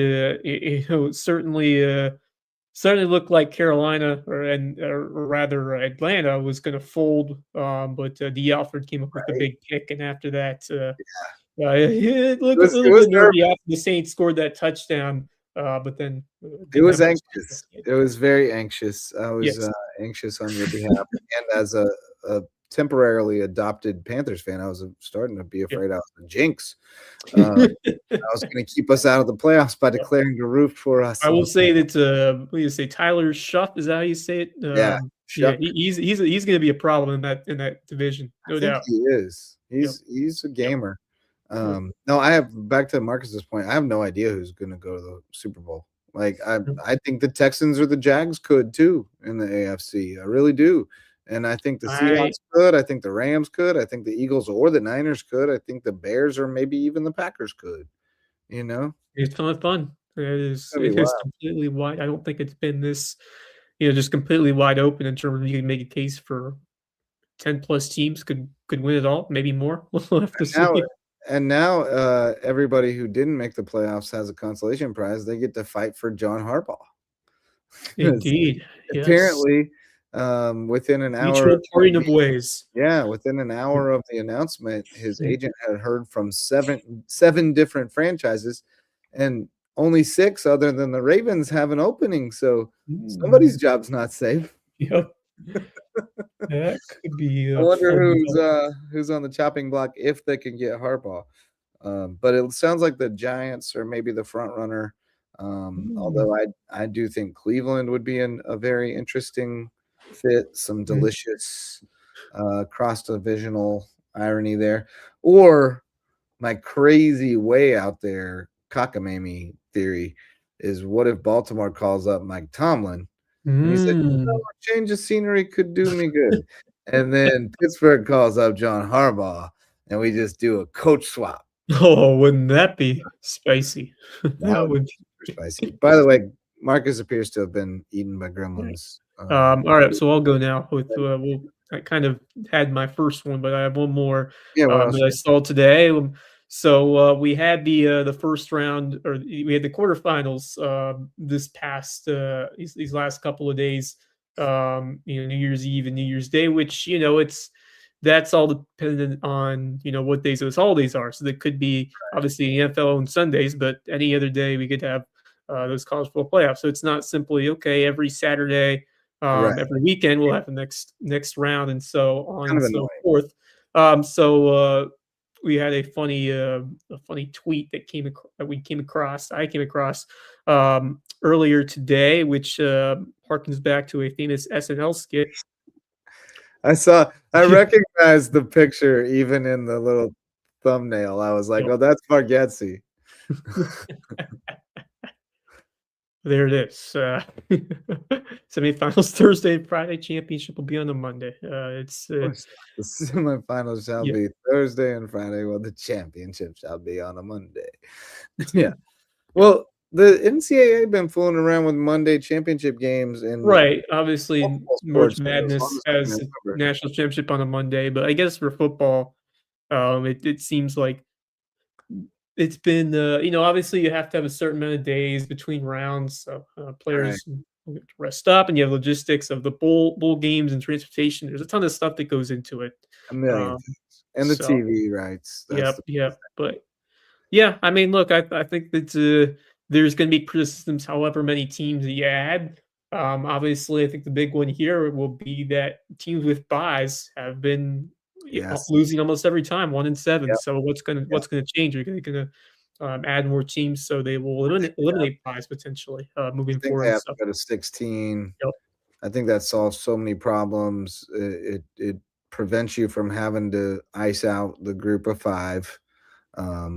certainly looked like Carolina or rather Atlanta was going to fold, but D. Alford came up with a big kick, and after that, it looked a little bit nervy after the Saints scored that touchdown but then It didn't was have much anxious. success yet. It was very anxious. I was Yes. anxious on your behalf, and as a temporarily adopted Panthers fan, I was starting to be Yep. afraid I was the jinx. I was going to keep us out of the playoffs by declaring to root for us. I will say that, what do you say, Tyler Shuff, is that how you say it? Yeah, Yeah, Shuck. he's gonna be a problem in that division, I no think doubt. he is. Yep, He's a yep, gamer. yep, No, I have back to Marcus's point. I have no idea who's going to go to the Super Bowl. Like yep. I think the Texans or the Jags could too in the AFC. I really do. And I think the I Seahawks could. I think the Rams could. I think the Eagles or the Niners could. I think the Bears or maybe even the Packers could. You know, It's a ton of fun. it's gonna be It is wild. completely wide. I don't think it's been this, just completely wide open in terms of you can make a case for 10 plus teams could win it all, maybe more. We'll have to Now see. everybody who didn't make the playoffs has a consolation prize. They get to fight for John Harbaugh. 'Cause Indeed, yes. apparently, within an hour Mutual parting of ways. within an Yep. hour of the announcement, his Mm, agent had heard from seven different franchises, and only 6 other than the Ravens have an opening, so somebody's mm, job's not safe. yep, that could be I a wonder fun development. who's on the chopping block if they can get Harbaugh. But it sounds like the Giants are maybe the front runner. Mm, Although I do think Cleveland would be a very interesting fit, some mm, delicious cross divisional irony there. Or my crazy way out there cockamamie theory is what if Baltimore calls up Mike Tomlin and he said, mm. a change of scenery could do me good. And then Pittsburgh calls up John Harbaugh and we just do a coach swap. Oh, wouldn't that be spicy? That That would be would super spicy. By the way, Marcus appears to have been eaten by be. gremlins. All right, so I'll go now with I kind of had my first one, but I have one more Yeah, what else? that I saw today. So we had the first round, or we had the quarterfinals this past these last couple of days. New Year's Eve and New Year's Day, which that's all dependent on what days those holidays are. So there could be obviously NFL on Sundays, but any other day we could have those college football playoffs. So it's not simply okay every Saturday, Right. every weekend we'll have the next round, and so on Kind and of so annoying. forth. We had a funny tweet that we came across. I came across earlier today, which harkens back to a famous SNL skit. I recognized the picture even in the little thumbnail. I was like, Yep. oh, that's Bargatze. There it is. Semifinals Thursday and Friday. Championship will be on a Monday. It's Of course. The semifinals shall yeah, be Thursday and Friday, while the championship shall be on a Monday. Yeah. Well, the NCAA been fooling around with Monday championship games in right. Obviously, multiple March sports for as long Madness as I can has a remember. national championship on a Monday, but I guess for football, it seems like it's been obviously you have to have a certain amount of days between rounds, so Right. players will get to rest up, and you have logistics of the bowl games and transportation. There's a ton of stuff that goes into it. A million Um, things. And the so TV rights. That's yep, the yep. But yeah, I mean, look, I think that there's going to be criticisms, however many teams that you add. Obviously, I think the big one here will be that teams with buys have been yes. losing almost every time, 1-7. Yep. So Yep. what's gonna change? Are they gonna add more teams so they will eliminate buys potentially I moving think forward they and have to stuff. go to 16. Yep. I think that solves so many problems. It prevents you from having to ice out the group of 5,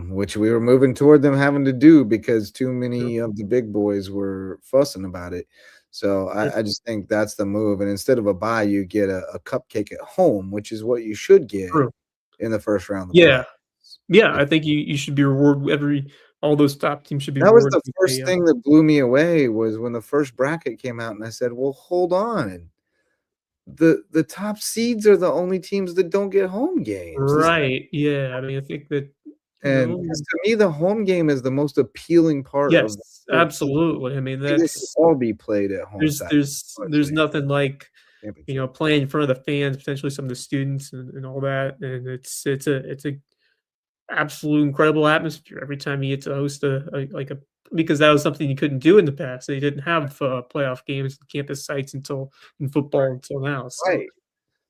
which we were moving toward them having to do because too Yep. many of the big boys were fussing about it. So Yep. I just think that's the move. And instead of a bye, you get a cupcake at home, which is what you should get True. in the first round of the Yeah. playoffs. Yeah. Yeah. I think you should be rewarded all those top teams should be That was rewarded the with first thing that blew me away was when the first bracket came out, and I said, "Well, hold on. The top seeds are the only teams that don't get home games." This right. Yeah. I mean, I think that and because to me, the home game is the most appealing part of the yes, 14. absolutely. I mean, I think they should that's all be played at home there's side, there's there's honestly, nothing like championship. playing in front of the fans, potentially some of the students and all that, and it's a absolute incredible atmosphere every time you get to host a because that was something you couldn't do in the past. They didn't have playoff games, campus sites until in football until now. So Right.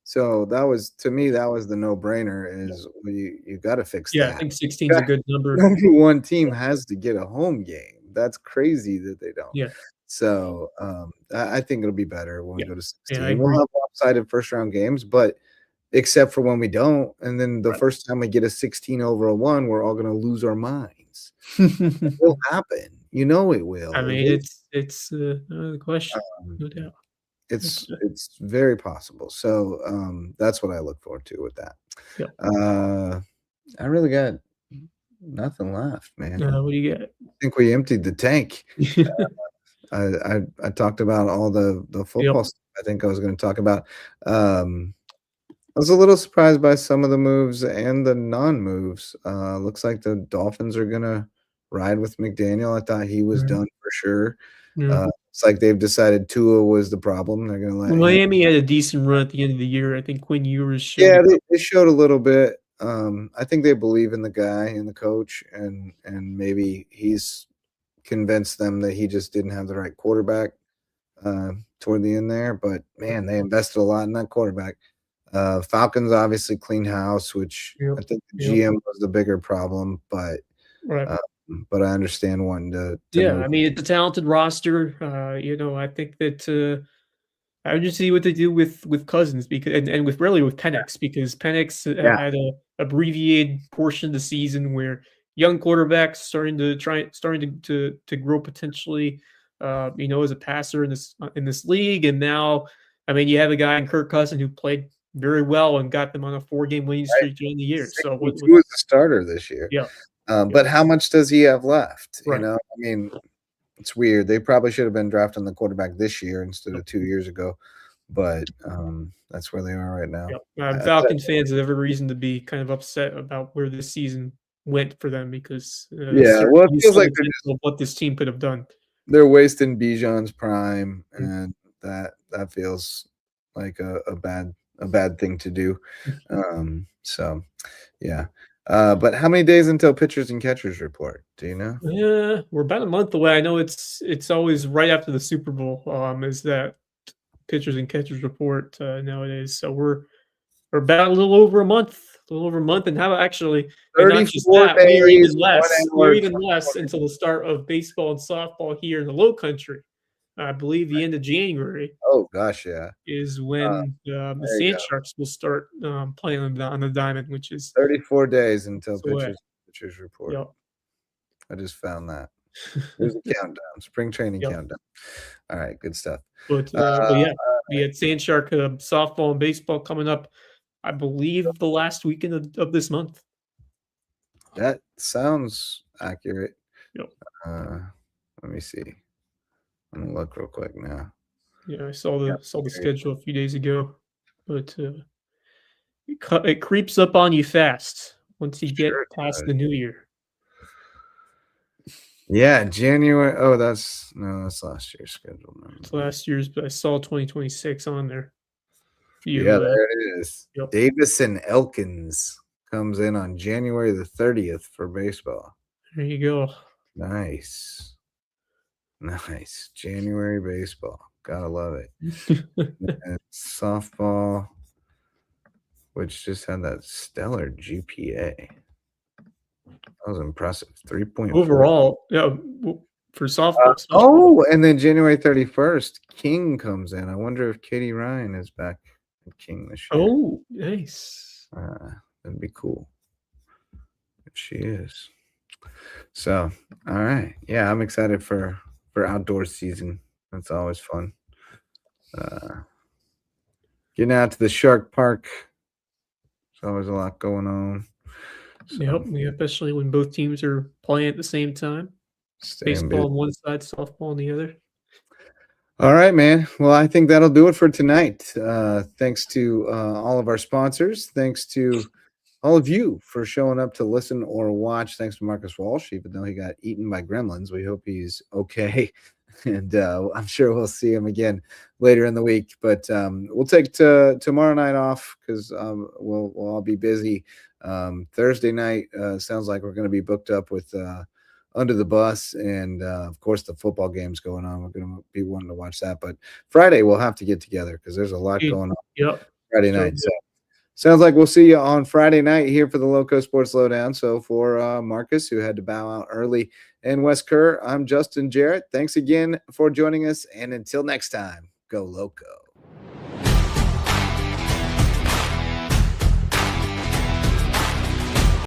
So that was, to me, that was the no-brainer is you got to fix yeah, I that. think 16 is a good number. Number one team has to get a home game. That's crazy that they don't. Yeah, So I think it'll be better when we yeah, go to yeah. I 16. We'll agree. have lopsided first round games, but except for when we don't. And then the Right. first time we get a 16 over a 1, we're all going to lose our minds. It will happen. You know it will. I mean, it's the question, Um, no doubt. it's very possible. So that's what I look forward to with that. Yeah. I really got nothing left, man. What do you got? I think we emptied the tank. I talked about all the football Yep. stuff I think I was going to talk about. I was a little surprised by some of the moves and the non-moves. Looks like the Dolphins are gonna ride with McDaniel. I thought he was Mhm. done for sure. Yeah. It's like they've decided Tua was the problem. They're gonna let Well, him. Miami had a decent run at the end of the year. I think Quinn Ewers showed Yeah, a couple. they showed a little bit. I think they believe in the guy and the coach, and maybe he's convinced them that he just didn't have the right quarterback toward the end there. But man, they invested a lot in that quarterback. Falcons obviously clean house, which I Yep. think the Yep. GM was the bigger problem, Right. but I understand wanting to Yeah, move. I mean, it's a talented roster. I think that I would just see what they do with Cousins because and with really with Penix because Penix Yeah, had a abbreviated portion of the season where young quarterbacks starting to grow potentially, as a passer in this league, and now I mean you have a guy in Kirk Cousins who played very well and got them on a 4-game winning right. streak during the year. So what? 62 is the starter this year. Yeah, yeah, But how much does he have left? right. I mean, it's weird. They probably should have been drafting the quarterback this year instead of 2 years ago, but that's where they are right now. Yep. Falcon fans have every reason to be kind of upset about where this season went for them because Yeah, well, it you feels saw like the potential of what this team could have done. they're wasting Bijan's prime, Mm. and that feels like a bad thing to do. So yeah. But how many days until pitchers and catchers report? Do you know? Yeah, we're about a month away. I know it's always right after the Super Bowl. Is that pitchers and catchers report nowadays? So we're about a little over a month, and how actually, and not just 34 that, we are days, even 1 less. We are hour, even 20 less until the start of baseball and softball here in the Low Country. I believe the end of January Oh gosh, yeah. is when the There you Sand go. Sharks will start playing on the diamond, which is 34 days until away. pitchers report. Yep. I just found that. There's a countdown, spring training Yep. countdown. All right, good stuff. But yeah, we had Sand Shark softball and baseball coming up. I believe the last weekend of this month. That sounds accurate. Yep. Let me see. I'm gonna look real quick now. Yeah, I saw the schedule a few days ago, but it creeps up on you fast once you get Sure it past does. the new year. Yeah, January. Oh, that's last year's schedule. No, It's no. last year's, but I saw 2026 on there. Yeah, there it is. Yep. Davison Elkins comes in on January the 30th for baseball. There you go. Nice. January baseball. Gotta love it. And softball, which just had that stellar GPA. That was impressive. 3.4 Overall, yeah, for softball. especially. Oh, and then January 31st, King comes in. I wonder if Katie Ryan is back at King this year. Oh, nice. That'd be cool if she is. So, all right. Yeah, I'm excited for outdoor season. That's always fun. Getting out to the Shark Park. There's always a lot going on. So, Yep, yeah, especially when both teams are playing at the same time. staying busy. Baseball on one side, softball on the other. All right, man. Well, I think that'll do it for tonight. Thanks to all of our sponsors. Thanks to all of you for showing up to listen or watch. Thanks to Marcus Walsh, even though he got eaten by gremlins. We hope he's okay. And I'm sure we'll see him again later in the week. But we'll take tomorrow night off because we'll all be busy. Thursday night sounds like we're going to be booked up with a under the bus. And of course, the football game's going on. We're going to be wanting to watch that. But Friday, we'll have to get together because there's a lot going on Yep. Friday Sure night. So sounds like we'll see you on Friday night here for the Loco Sports Lowdown. So for Marcus, who had to bow out early, and Wes Kerr, I'm Justin Jarrett. Thanks again for joining us. And until next time, go Loco.